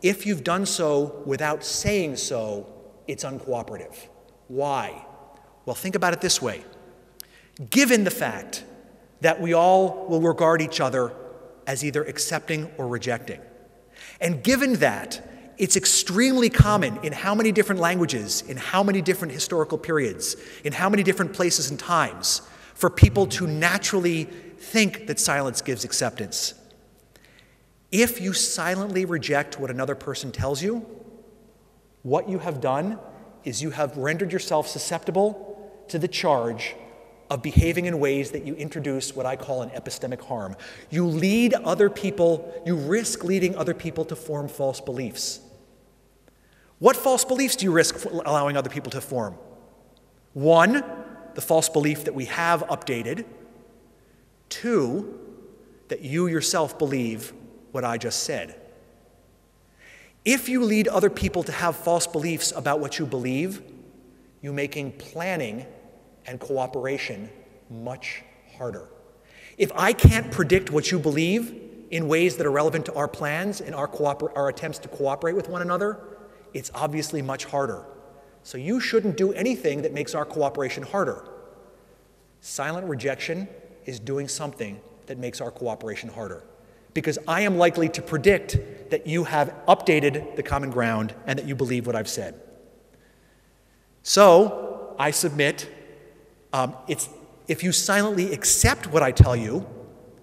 S2: if you've done so without saying so, it's uncooperative. Why? Well, think about it this way. Given the fact that we all will regard each other as either accepting or rejecting, and given that it's extremely common in how many different languages, in how many different historical periods, in how many different places and times, for people to naturally think that silence gives acceptance. If you silently reject what another person tells you, what you have done is you have rendered yourself susceptible to the charge of behaving in ways that you introduce what I call an epistemic harm. You risk leading other people to form false beliefs. What false beliefs do you risk allowing other people to form? One, the false belief that we have updated. 2, that you yourself believe what I just said. If you lead other people to have false beliefs about what you believe, you're making planning and cooperation much harder. If I can't predict what you believe in ways that are relevant to our plans and our attempts to cooperate with one another, it's obviously much harder. So you shouldn't do anything that makes our cooperation harder. Silent rejection is doing something that makes our cooperation harder, because I am likely to predict that you have updated the common ground and that you believe what I've said. So I submit, if you silently accept what I tell you,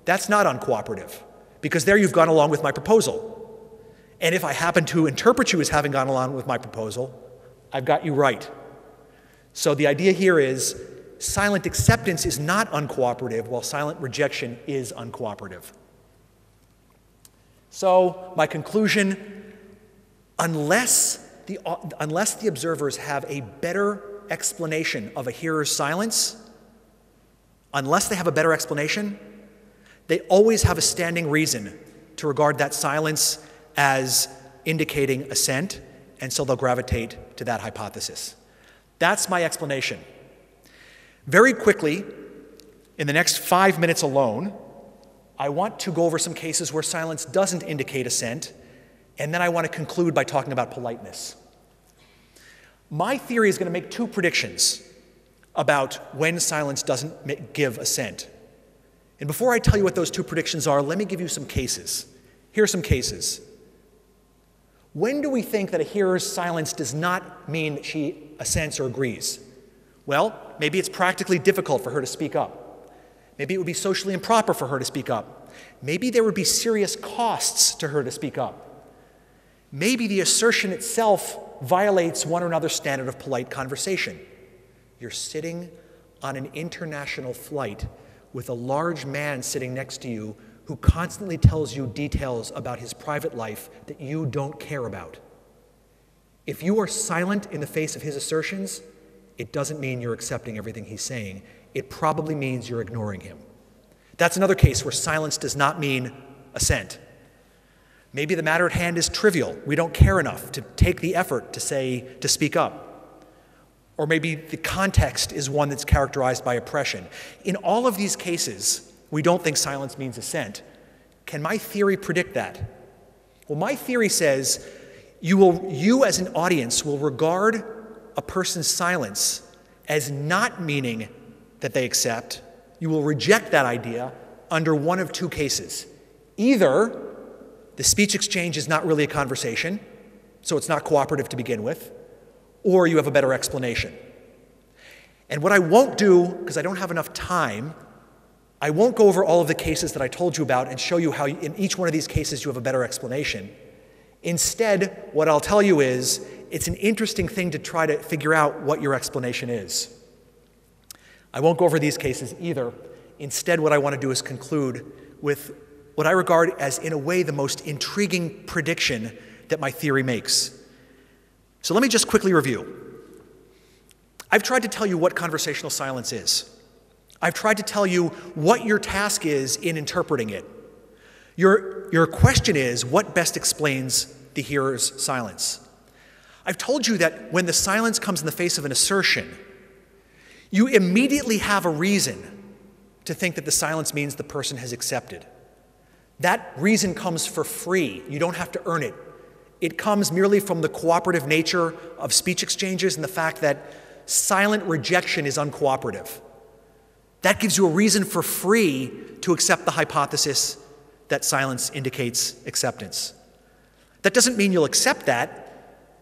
S2: that's not uncooperative, because there you've gone along with my proposal. And if I happen to interpret you as having gone along with my proposal, I've got you right. So the idea here is silent acceptance is not uncooperative, while silent rejection is uncooperative. So my conclusion, unless the observers have a better explanation of a hearer's silence, they always have a standing reason to regard that silence as indicating assent, and so they'll gravitate to that hypothesis. That's my explanation. Very quickly, in the next 5 minutes alone, I want to go over some cases where silence doesn't indicate assent, and then I want to conclude by talking about politeness. My theory is going to make 2 predictions about when silence doesn't give assent. And before I tell you what those 2 predictions are, let me give you some cases. Here are some cases. When do we think that a hearer's silence does not mean that she assents or agrees? Well, maybe it's practically difficult for her to speak up. Maybe it would be socially improper for her to speak up. Maybe there would be serious costs to her to speak up. Maybe the assertion itself violates one or another standard of polite conversation. You're sitting on an international flight with a large man sitting next to you who constantly tells you details about his private life that you don't care about. If you are silent in the face of his assertions, it doesn't mean you're accepting everything he's saying. It probably means you're ignoring him. That's another case where silence does not mean assent. Maybe the matter at hand is trivial. We don't care enough to take the effort to speak up. Or maybe the context is one that's characterized by oppression. In all of these cases, we don't think silence means assent. Can my theory predict that? Well, my theory says you as an audience will regard a person's silence as not meaning that they accept. You will reject that idea under one of 2 cases. Either the speech exchange is not really a conversation, so it's not cooperative to begin with, or you have a better explanation. And what I won't do, because I don't have enough time, I won't go over all of the cases that I told you about and show you how in each one of these cases you have a better explanation. Instead, what I'll tell you is it's an interesting thing to try to figure out what your explanation is. I won't go over these cases either. Instead, what I want to do is conclude with what I regard as, in a way, the most intriguing prediction that my theory makes. So let me just quickly review. I've tried to tell you what conversational silence is. I've tried to tell you what your task is in interpreting it. Your question is, what best explains the hearer's silence? I've told you that when the silence comes in the face of an assertion, you immediately have a reason to think that the silence means the person has accepted. That reason comes for free. You don't have to earn it. It comes merely from the cooperative nature of speech exchanges and the fact that silent rejection is uncooperative. That gives you a reason for free to accept the hypothesis that silence indicates acceptance. That doesn't mean you'll accept that.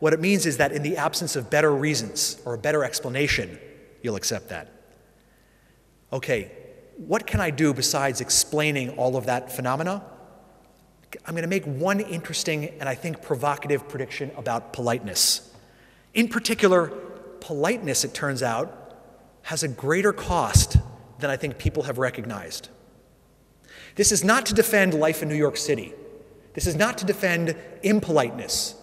S2: What it means is that in the absence of better reasons or a better explanation, you'll accept that. Okay, what can I do besides explaining all of that phenomena? I'm going to make one interesting and I think provocative prediction about politeness. In particular, politeness, it turns out, has a greater cost than I think people have recognized. This is not to defend life in New York City. This is not to defend impoliteness.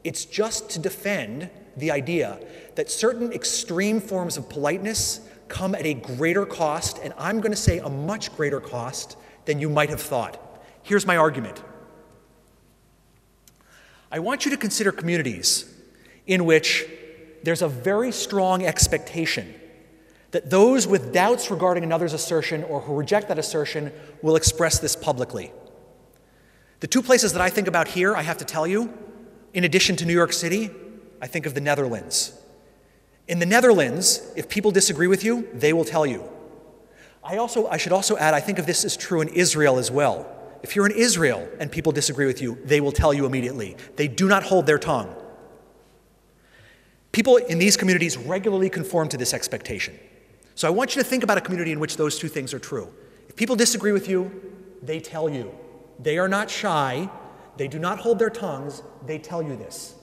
S2: It's just to defend the idea that certain extreme forms of politeness come at a greater cost, and I'm going to say a much greater cost than you might have thought. Here's my argument. I want you to consider communities in which there's a very strong expectation that those with doubts regarding another's assertion or who reject that assertion will express this publicly. The two places that I think about here, I have to tell you, in addition to New York City, I think of the Netherlands. In the Netherlands, if people disagree with you, they will tell you. I should also add, I think of this as true in Israel as well. If you're in Israel and people disagree with you, they will tell you immediately. They do not hold their tongue. People in these communities regularly conform to this expectation. So I want you to think about a community in which those two things are true. If people disagree with you, they tell you. They are not shy. They do not hold their tongues. They tell you this.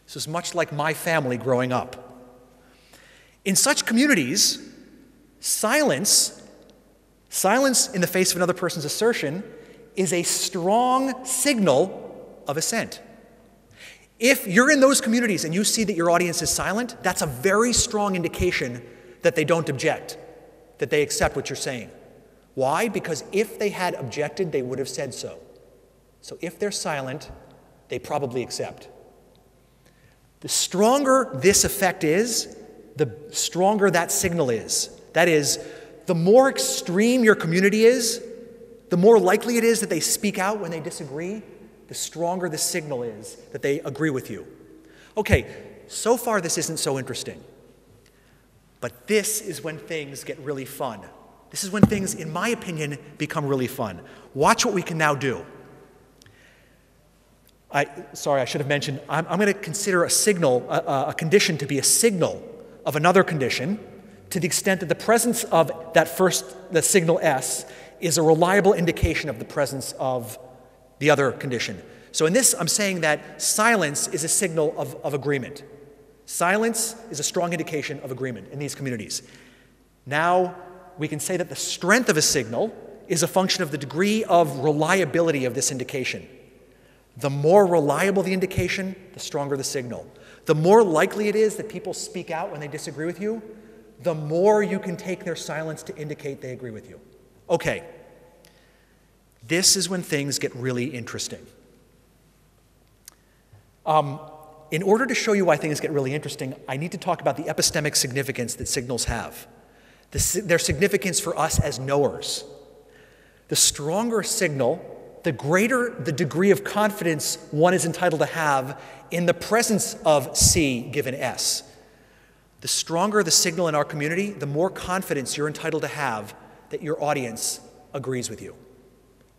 S2: This is much like my family growing up. In such communities, silence in the face of another person's assertion is a strong signal of assent. If you're in those communities and you see that your audience is silent, that's a very strong indication that they don't object, that they accept what you're saying. Why? Because if they had objected, they would have said so. So if they're silent, they probably accept. The stronger this effect is, the stronger that signal is. That is, the more extreme your community is, the more likely it is that they speak out when they disagree, the stronger the signal is that they agree with you. Okay, so far this isn't so interesting. But this is when things get really fun. This is when things, in my opinion, become really fun. Watch what we can now do. I should have mentioned, I'm going to consider a signal, a condition to be a signal of another condition to the extent that the presence of the signal S is a reliable indication of the presence of the other condition. So in this, I'm saying that silence is a signal of agreement. Silence is a strong indication of agreement in these communities. Now, we can say that the strength of a signal is a function of the degree of reliability of this indication. The more reliable the indication, the stronger the signal. The more likely it is that people speak out when they disagree with you, the more you can take their silence to indicate they agree with you. Okay, this is when things get really interesting. In order to show you why things get really interesting, I need to talk about the epistemic significance that signals have, their significance for us as knowers. The stronger a signal, the greater the degree of confidence one is entitled to have in the presence of C given S. The stronger the signal in our community, the more confidence you're entitled to have that your audience agrees with you.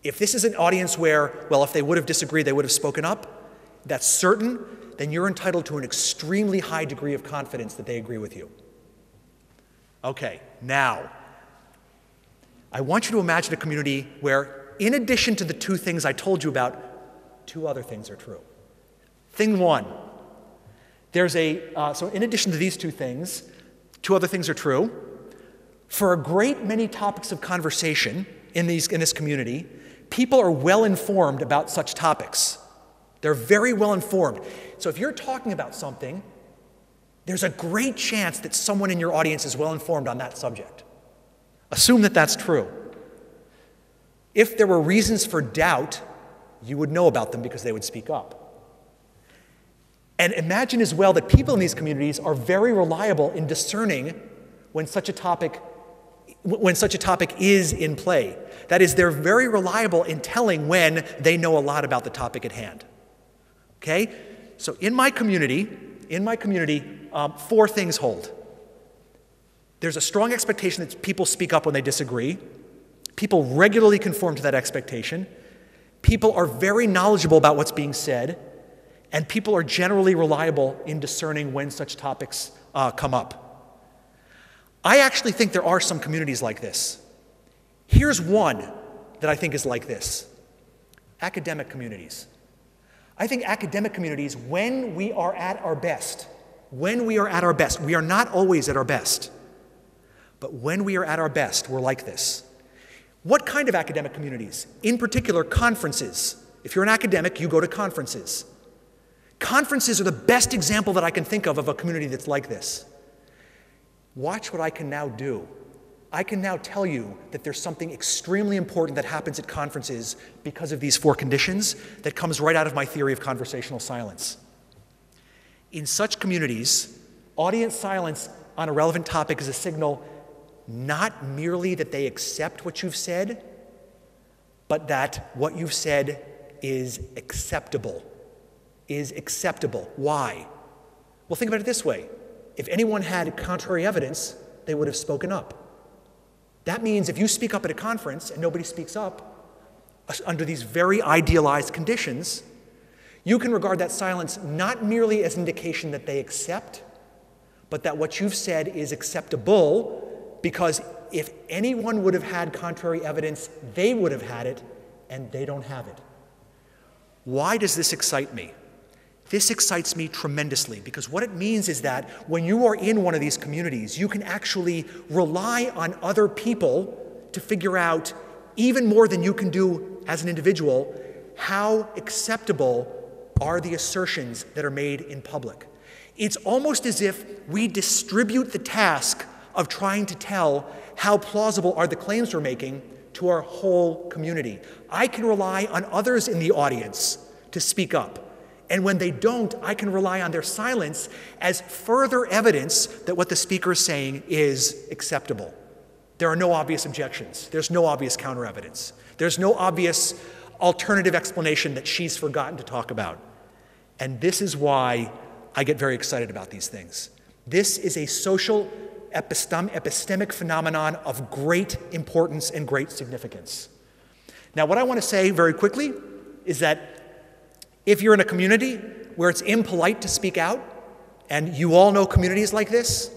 S2: If this is an audience where, well, if they would have disagreed, they would have spoken up, that's certain, then you're entitled to an extremely high degree of confidence that they agree with you. Okay, now, I want you to imagine a community where, in addition to the two things I told you about, two other things are true. Thing one, so in addition to these two things, two other things are true. For a great many topics of conversation in this community, people are well informed about such topics. They're very well informed. So if you're talking about something, there's a great chance that someone in your audience is well informed on that subject. Assume that that's true. If there were reasons for doubt, you would know about them because they would speak up. And imagine as well that people in these communities are very reliable in discerning when such a topic is in play. That is, they're very reliable in telling when they know a lot about the topic at hand. Okay? So in my community, four things hold. There's a strong expectation that people speak up when they disagree. People regularly conform to that expectation. People are very knowledgeable about what's being said. And people are generally reliable in discerning when such topics come up. I actually think there are some communities like this. Here's one that I think is like this. Academic communities. I think academic communities, when we are at our best, we are not always at our best, but when we are at our best, we're like this. What kind of academic communities? In particular, conferences. If you're an academic, you go to conferences. Conferences are the best example that I can think of a community that's like this. Watch what I can now do. I can now tell you that there's something extremely important that happens at conferences because of these 4 conditions that comes right out of my theory of conversational silence. In such communities, audience silence on a relevant topic is a signal not merely that they accept what you've said, but that what you've said is acceptable. Is acceptable. Why? Well, think about it this way. If anyone had contrary evidence, they would have spoken up. That means if you speak up at a conference and nobody speaks up, under these very idealized conditions, you can regard that silence not merely as an indication that they accept, but that what you've said is acceptable, because if anyone would have had contrary evidence, they would have had it, and they don't have it. Why does this excite me? This excites me tremendously, because what it means is that when you are in one of these communities, you can actually rely on other people to figure out, even more than you can do as an individual, how acceptable are the assertions that are made in public. It's almost as if we distribute the task of trying to tell how plausible are the claims we're making to our whole community. I can rely on others in the audience to speak up. And when they don't, I can rely on their silence as further evidence that what the speaker is saying is acceptable. There are no obvious objections. There's no obvious counter evidence. There's no obvious alternative explanation that she's forgotten to talk about. And this is why I get very excited about these things. This is a social epistemic phenomenon of great importance and great significance. Now, what I want to say very quickly is that if you're in a community where it's impolite to speak out, and you all know communities like this,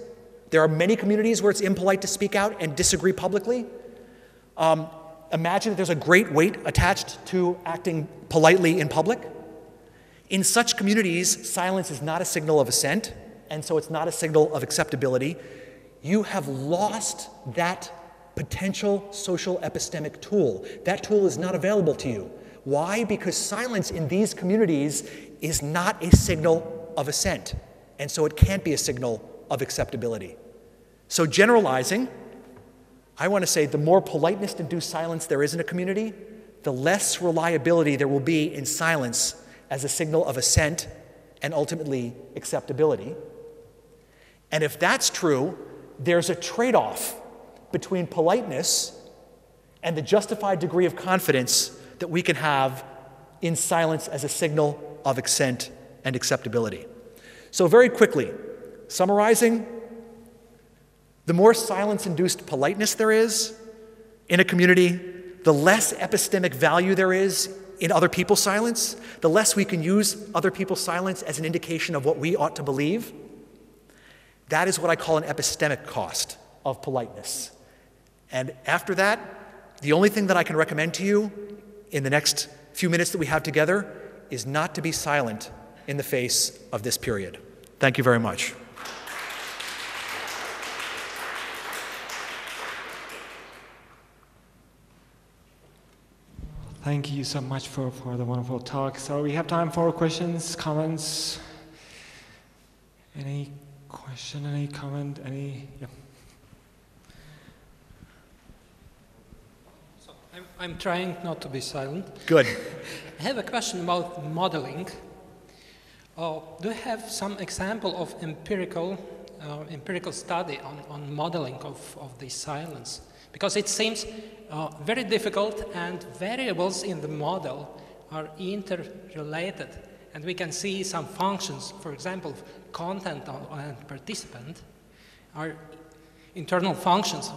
S2: there are many communities where it's impolite to speak out and disagree publicly. Imagine that there's a great weight attached to acting politely in public. In such communities, silence is not a signal of assent, and so it's not a signal of acceptability. You have lost that potential social epistemic tool. That tool is not available to you. Why? Because silence in these communities is not a signal of assent, and so it can't be a signal of acceptability. So generalizing, I want to say the more politeness-induced silence there is in a community, the less reliability there will be in silence as a signal of assent and ultimately acceptability. And if that's true, there's a trade-off between politeness and the justified degree of confidence that we can have in silence as a signal of assent and acceptability. So very quickly, summarizing, the more silence-induced politeness there is in a community, the less epistemic value there is in other people's silence, the less we can use other people's silence as an indication of what we ought to believe. That is what I call an epistemic cost of politeness. And after that, the only thing that I can recommend to you in the next few minutes that we have together is not to be silent in the face of this period. Thank you very much.
S1: Thank you so much for the wonderful talk. So we have time for questions, comments. Any question, any comment, any? Yeah.
S3: So I'm trying not to be silent.
S2: Good.
S3: I have a question about modeling. Do you have some example of empirical study on modeling of this silence? Because it seems very difficult, and variables in the model are interrelated, and we can see some functions, for example, content and participant are internal functions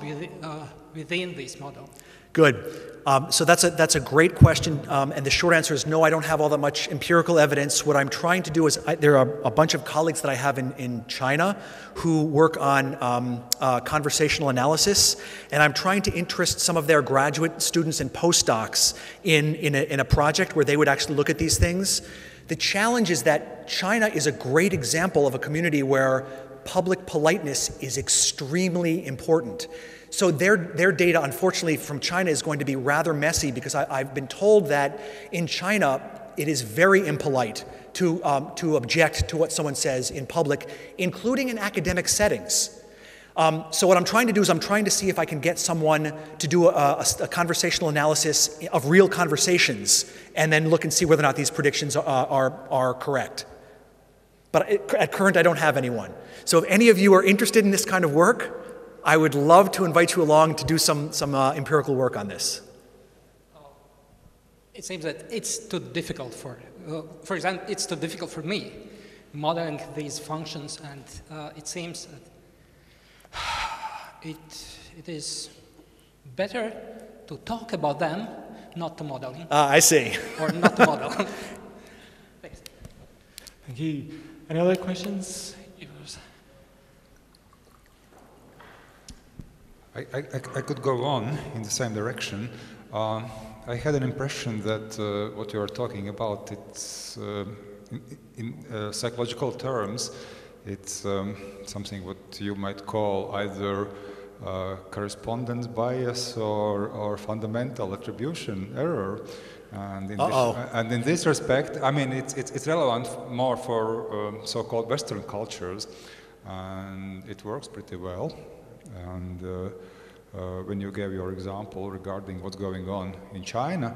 S3: within this model.
S2: Good. So that's a great question, and the short answer is no, I don't have all that much empirical evidence. What I'm trying to do is, there are a bunch of colleagues that I have in China who work on conversational analysis, and I'm trying to interest some of their graduate students and postdocs in a project where they would actually look at these things. The challenge is that China is a great example of a community where public politeness is extremely important. So their data, unfortunately, from China is going to be rather messy, because I've been told that in China it is very impolite to object to what someone says in public, including in academic settings. So what I'm trying to do is I'm trying to see if I can get someone to do a conversational analysis of real conversations and then look and see whether or not these predictions are correct. But at current, I don't have anyone. So if any of you are interested in this kind of work, I would love to invite you along to do some empirical work on this.
S3: It seems that it's too difficult for example, it's too difficult for me modeling these functions, and it seems that it is better to talk about them, not to modeling.
S2: I see.
S3: Or not to model. Thanks.
S1: Thank you. Any other questions?
S4: I could go on in the same direction. I had an impression that what you are talking about, it's in psychological terms, it's something what you might call either correspondence bias or fundamental attribution error. And in this respect, I mean, it's relevant more for so-called Western cultures, and it works pretty well. And when you gave your example regarding what's going on in China,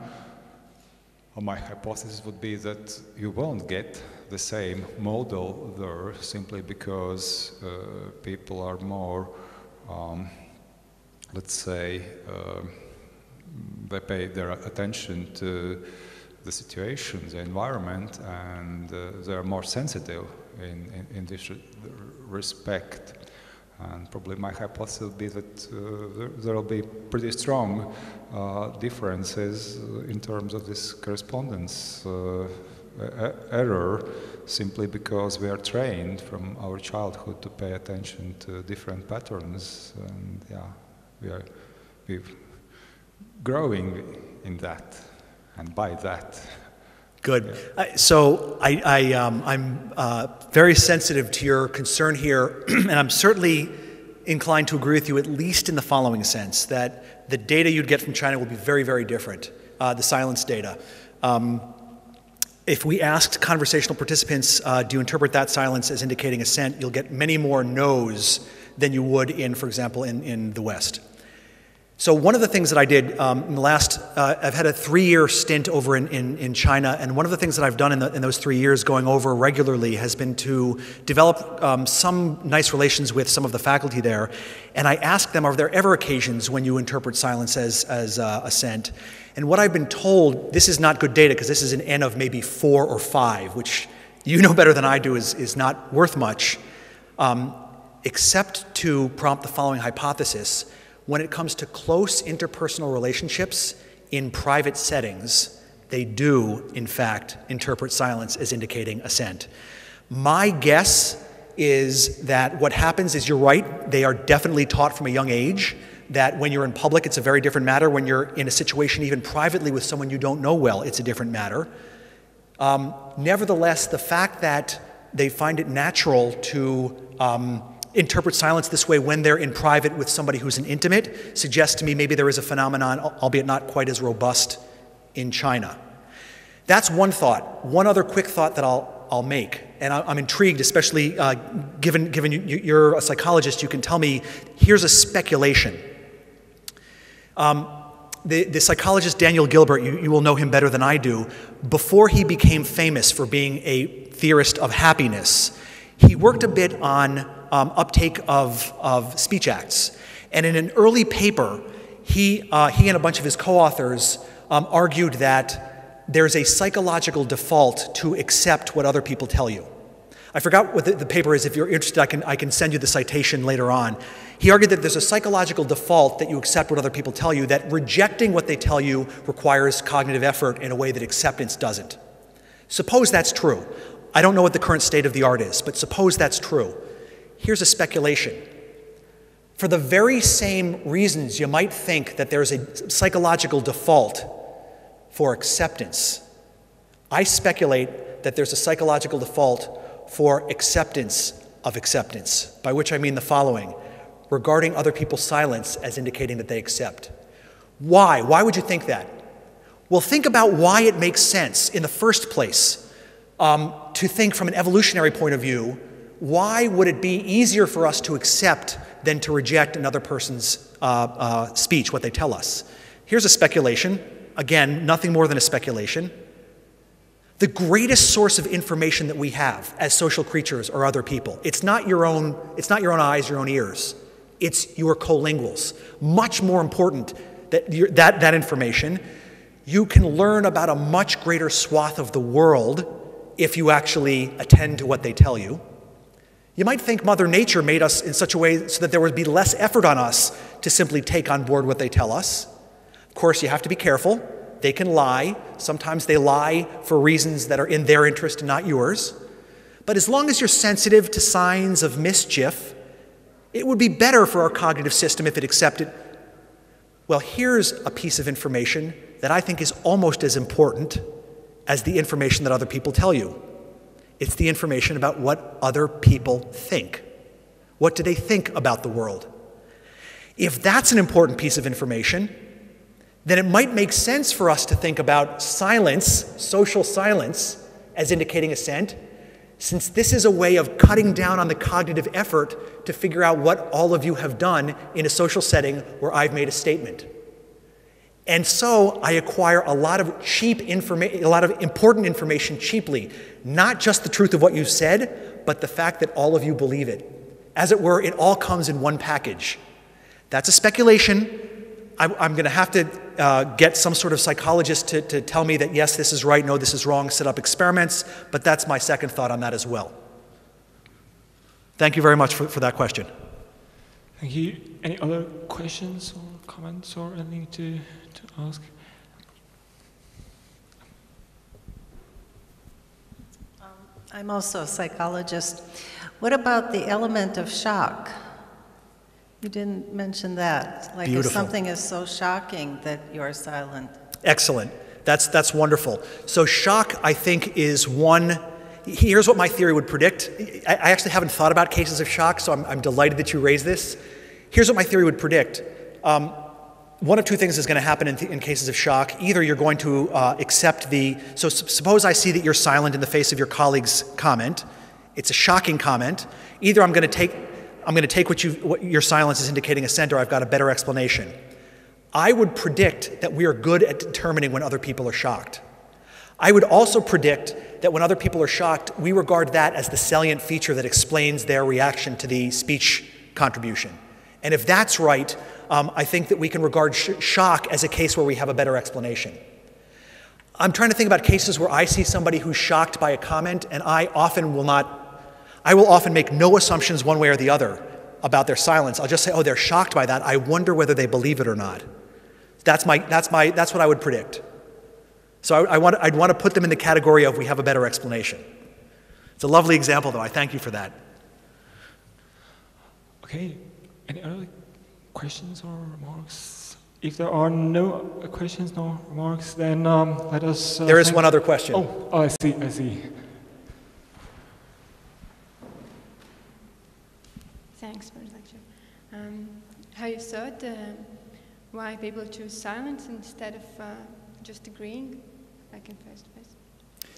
S4: my hypothesis would be that you won't get the same model there simply because people are more, let's say, they pay their attention to the situation, the environment, and they are more sensitive in this respect. And probably my hypothesis would be that there will be pretty strong differences in terms of this correspondence error, simply because we are trained from our childhood to pay attention to different patterns, and yeah, we're growing in that and by that.
S2: Good. So I'm very sensitive to your concern here, and I'm certainly inclined to agree with you, at least in the following sense, that the data you'd get from China will be very, very different, the silence data. If we asked conversational participants, do you interpret that silence as indicating assent, you'll get many more no's than you would in, for example, in the West. So one of the things that I did in the last, I've had a 3-year stint over in China, and one of the things that I've done in those 3 years going over regularly has been to develop some nice relations with some of the faculty there. And I asked them, are there ever occasions when you interpret silence as assent? And what I've been told, this is not good data because this is an N of maybe 4 or 5, which you know better than I do is not worth much, except to prompt the following hypothesis. When it comes to close interpersonal relationships in private settings, they do, in fact, interpret silence as indicating assent. My guess is that what happens is, you're right, they are definitely taught from a young age that when you're in public, it's a very different matter. When you're in a situation even privately with someone you don't know well, it's a different matter. Nevertheless, the fact that they find it natural to interpret silence this way when they're in private with somebody who's an intimate suggests to me maybe there is a phenomenon, albeit not quite as robust, in China. That's one thought. One other quick thought that I'll make, and I'm intrigued, especially given you're a psychologist, you can tell me, here's a speculation. The psychologist Daniel Gilbert, you will know him better than I do, before he became famous for being a theorist of happiness, he worked a bit on uptake of speech acts. And in an early paper, he and a bunch of his co-authors argued that there's a psychological default to accept what other people tell you. I forgot what the paper is. If you're interested, I can send you the citation later on. He argued that there's a psychological default that you accept what other people tell you, that rejecting what they tell you requires cognitive effort in a way that acceptance doesn't. Suppose that's true. I don't know what the current state of the art is, but suppose that's true. Here's a speculation. For the very same reasons you might think that there's a psychological default for acceptance, I speculate that there's a psychological default for acceptance of acceptance, by which I mean the following: regarding other people's silence as indicating that they accept. Why? Why would you think that? Well, think about why it makes sense in the first place to think from an evolutionary point of view. Why would it be easier for us to accept than to reject another person's speech, what they tell us. Here's a speculation. Again, nothing more than a speculation. The greatest source of information that we have as social creatures or other people, it's not your own eyes, your own ears. It's your colinguals. Much more important that information. You can learn about a much greater swath of the world if you actually attend to what they tell you. You might think Mother Nature made us in such a way so that there would be less effort on us to simply take on board what they tell us. Of course, you have to be careful. They can lie. Sometimes they lie for reasons that are in their interest and not yours. But as long as you're sensitive to signs of mischief, it would be better for our cognitive system if it accepted, well, here's a piece of information that I think is almost as important as the information that other people tell you. It's the information about what other people think. What do they think about the world? If that's an important piece of information, then it might make sense for us to think about silence, social silence, as indicating assent, since this is a way of cutting down on the cognitive effort to figure out what all of you have done in a social setting where I've made a statement. And so I acquire a lot of important information cheaply, not just the truth of what you've said, but the fact that all of you believe it. As it were, it all comes in one package. That's a speculation. I'm going to have to get some sort of psychologist to tell me that, yes, this is right, no, this is wrong, set up experiments, but that's my second thought on that as well. Thank you very much for that question.
S1: Thank you. Any other questions or comments or anything to ask?
S5: I'm also a psychologist. What about the element of shock? You didn't mention that. Like
S2: Beautiful.
S5: If something is so shocking that you're silent.
S2: Excellent. That's wonderful. So shock, I think, is one. Here's what my theory would predict. I actually haven't thought about cases of shock, so I'm delighted that you raised this. Here's what my theory would predict. One of two things is going to happen in cases of shock. Either you're going to accept so suppose I see that you're silent in the face of your colleague's comment. It's a shocking comment. Either I'm going to take what your silence is indicating assent, or I've got a better explanation. I would predict that we are good at determining when other people are shocked. I would also predict that when other people are shocked, we regard that as the salient feature that explains their reaction to the speech contribution. And if that's right, I think that we can regard shock as a case where we have a better explanation. I'm trying to think about cases where I see somebody who's shocked by a comment, and I will often make no assumptions one way or the other about their silence. I'll just say, oh, they're shocked by that. I wonder whether they believe it or not. That's what I would predict. So I'd want to put them in the category of we have a better explanation. It's a lovely example, though. I thank you for that.
S1: Okay. Any other questions or remarks? If there are no questions, no remarks, then let us...
S2: there is one other question.
S1: Oh, I see.
S6: Thanks for the lecture. Have you thought why people choose silence instead of just agreeing, like in face-to-face?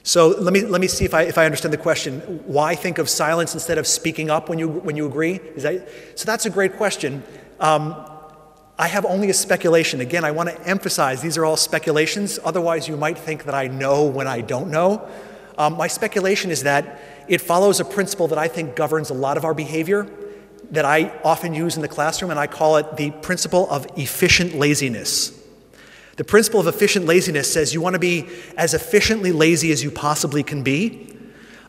S2: So let me see if I understand the question. Why think of silence instead of speaking up when you agree? So that's a great question. I have only a speculation. Again, I want to emphasize these are all speculations. Otherwise, you might think that I know when I don't know. My speculation is that it follows a principle that I think governs a lot of our behavior that I often use in the classroom, and I call it the principle of efficient laziness. The principle of efficient laziness says you want to be as efficiently lazy as you possibly can be,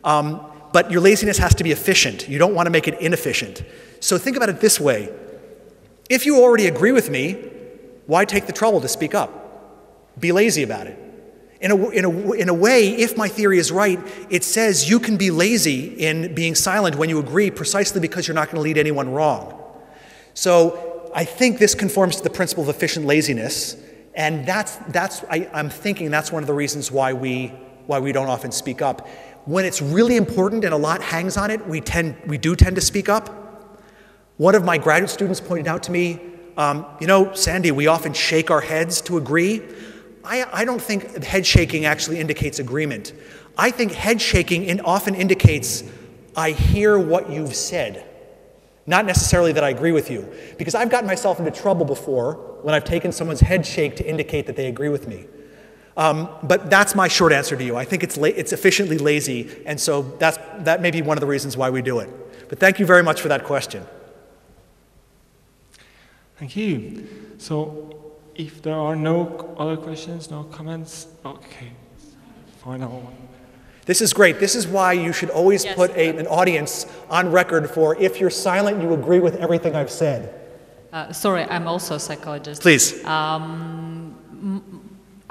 S2: but your laziness has to be efficient. You don't want to make it inefficient. So think about it this way. If you already agree with me, why take the trouble to speak up? Be lazy about it. In a way, if my theory is right, it says you can be lazy in being silent when you agree precisely because you're not going to lead anyone wrong. So I think this conforms to the principle of efficient laziness, and I'm thinking that's one of the reasons why we don't often speak up. When it's really important and a lot hangs on it, we do tend to speak up. One of my graduate students pointed out to me, Sandy, we often shake our heads to agree. I don't think head shaking actually indicates agreement. I think head shaking often indicates, I hear what you've said, Not necessarily that I agree with you, because I've gotten myself into trouble before when I've taken someone's head shake to indicate that they agree with me. But that's my short answer to you. I think it's efficiently lazy, and so that may be one of the reasons why we do it. But thank you very much for that question.
S1: Thank you. So if there are no other questions, no comments, okay, final one.
S2: This is great. This is why you should always put an audience on record for if you're silent, you agree with everything I've said.
S7: Sorry, I'm also a psychologist.
S2: Please.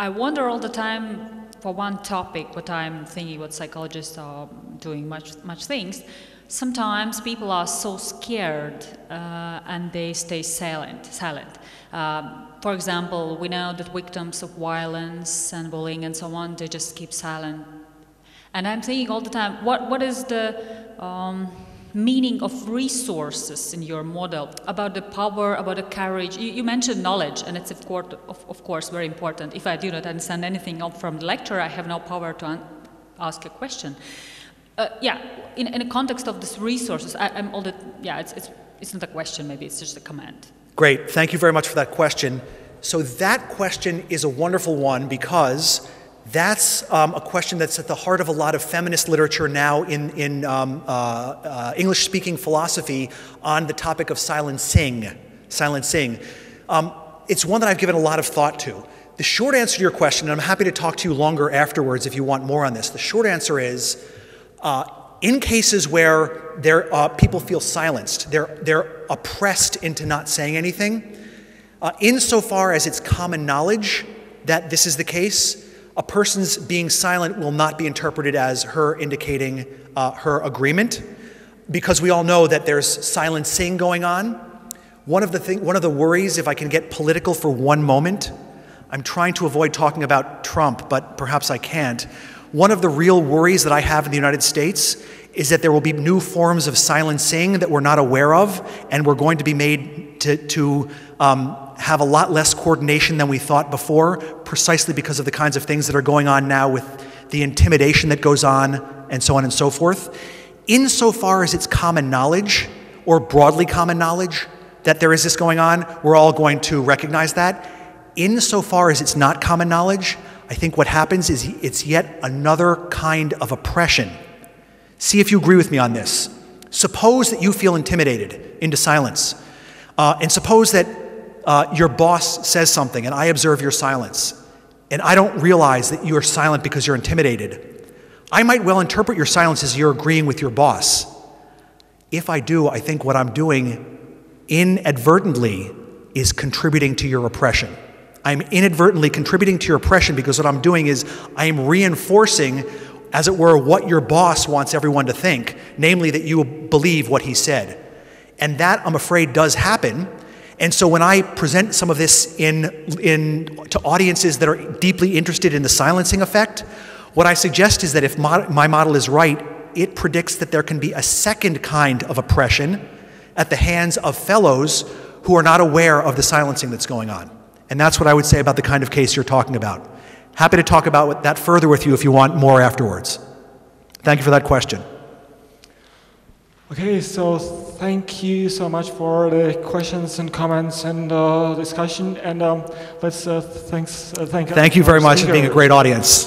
S7: I wonder all the time for one topic, what I'm thinking what psychologists are doing much things. Sometimes people are so scared and they stay silent. For example, we know that victims of violence and bullying and so on, they just keep silent. And I'm thinking all the time, what is the meaning of resources in your model, about the power, about the courage? You mentioned knowledge, and it's of course very important. If I do not understand anything from the lecture, I have no power to ask a question. In a context of these resources, it's not a question, maybe it's just a comment.
S2: Great, thank you very much for that question. So that question is a wonderful one because that's a question that's at the heart of a lot of feminist literature now in English-speaking philosophy on the topic of silencing. It's one that I've given a lot of thought to. The short answer to your question, and I'm happy to talk to you longer afterwards if you want more on this, the short answer is, in cases where people feel silenced, they're oppressed into not saying anything, insofar as it's common knowledge that this is the case, a person's being silent will not be interpreted as her indicating her agreement, because we all know that there's silencing going on. One of the worries, if I can get political for one moment, I'm trying to avoid talking about Trump, but perhaps I can't. One of the real worries that I have in the United States is that there will be new forms of silencing that we're not aware of, and we're going to be made to have a lot less coordination than we thought before, precisely because of the kinds of things that are going on now with the intimidation that goes on, and so on and so forth. Insofar as it's common knowledge, or broadly common knowledge, that there is this going on, we're all going to recognize that. Insofar as it's not common knowledge, I think what happens is it's yet another kind of oppression. See if you agree with me on this. Suppose that you feel intimidated into silence, and suppose that your boss says something and I observe your silence, and I don't realize that you are silent because you're intimidated. I might well interpret your silence as you're agreeing with your boss. If I do, I think what I'm doing inadvertently is contributing to your oppression. I'm inadvertently contributing to your oppression because what I'm doing is I am reinforcing, as it were, what your boss wants everyone to think, namely that you believe what he said. And that, I'm afraid, does happen. And so when I present some of this to audiences that are deeply interested in the silencing effect, what I suggest is that if my model is right, it predicts that there can be a second kind of oppression at the hands of fellows who are not aware of the silencing that's going on. And that's what I would say about the kind of case you're talking about. Happy to talk about that further with you if you want more afterwards. Thank you for that question.
S1: Okay, so thank you so much for the questions and comments and discussion. And let's thank
S2: you very much for being a great audience.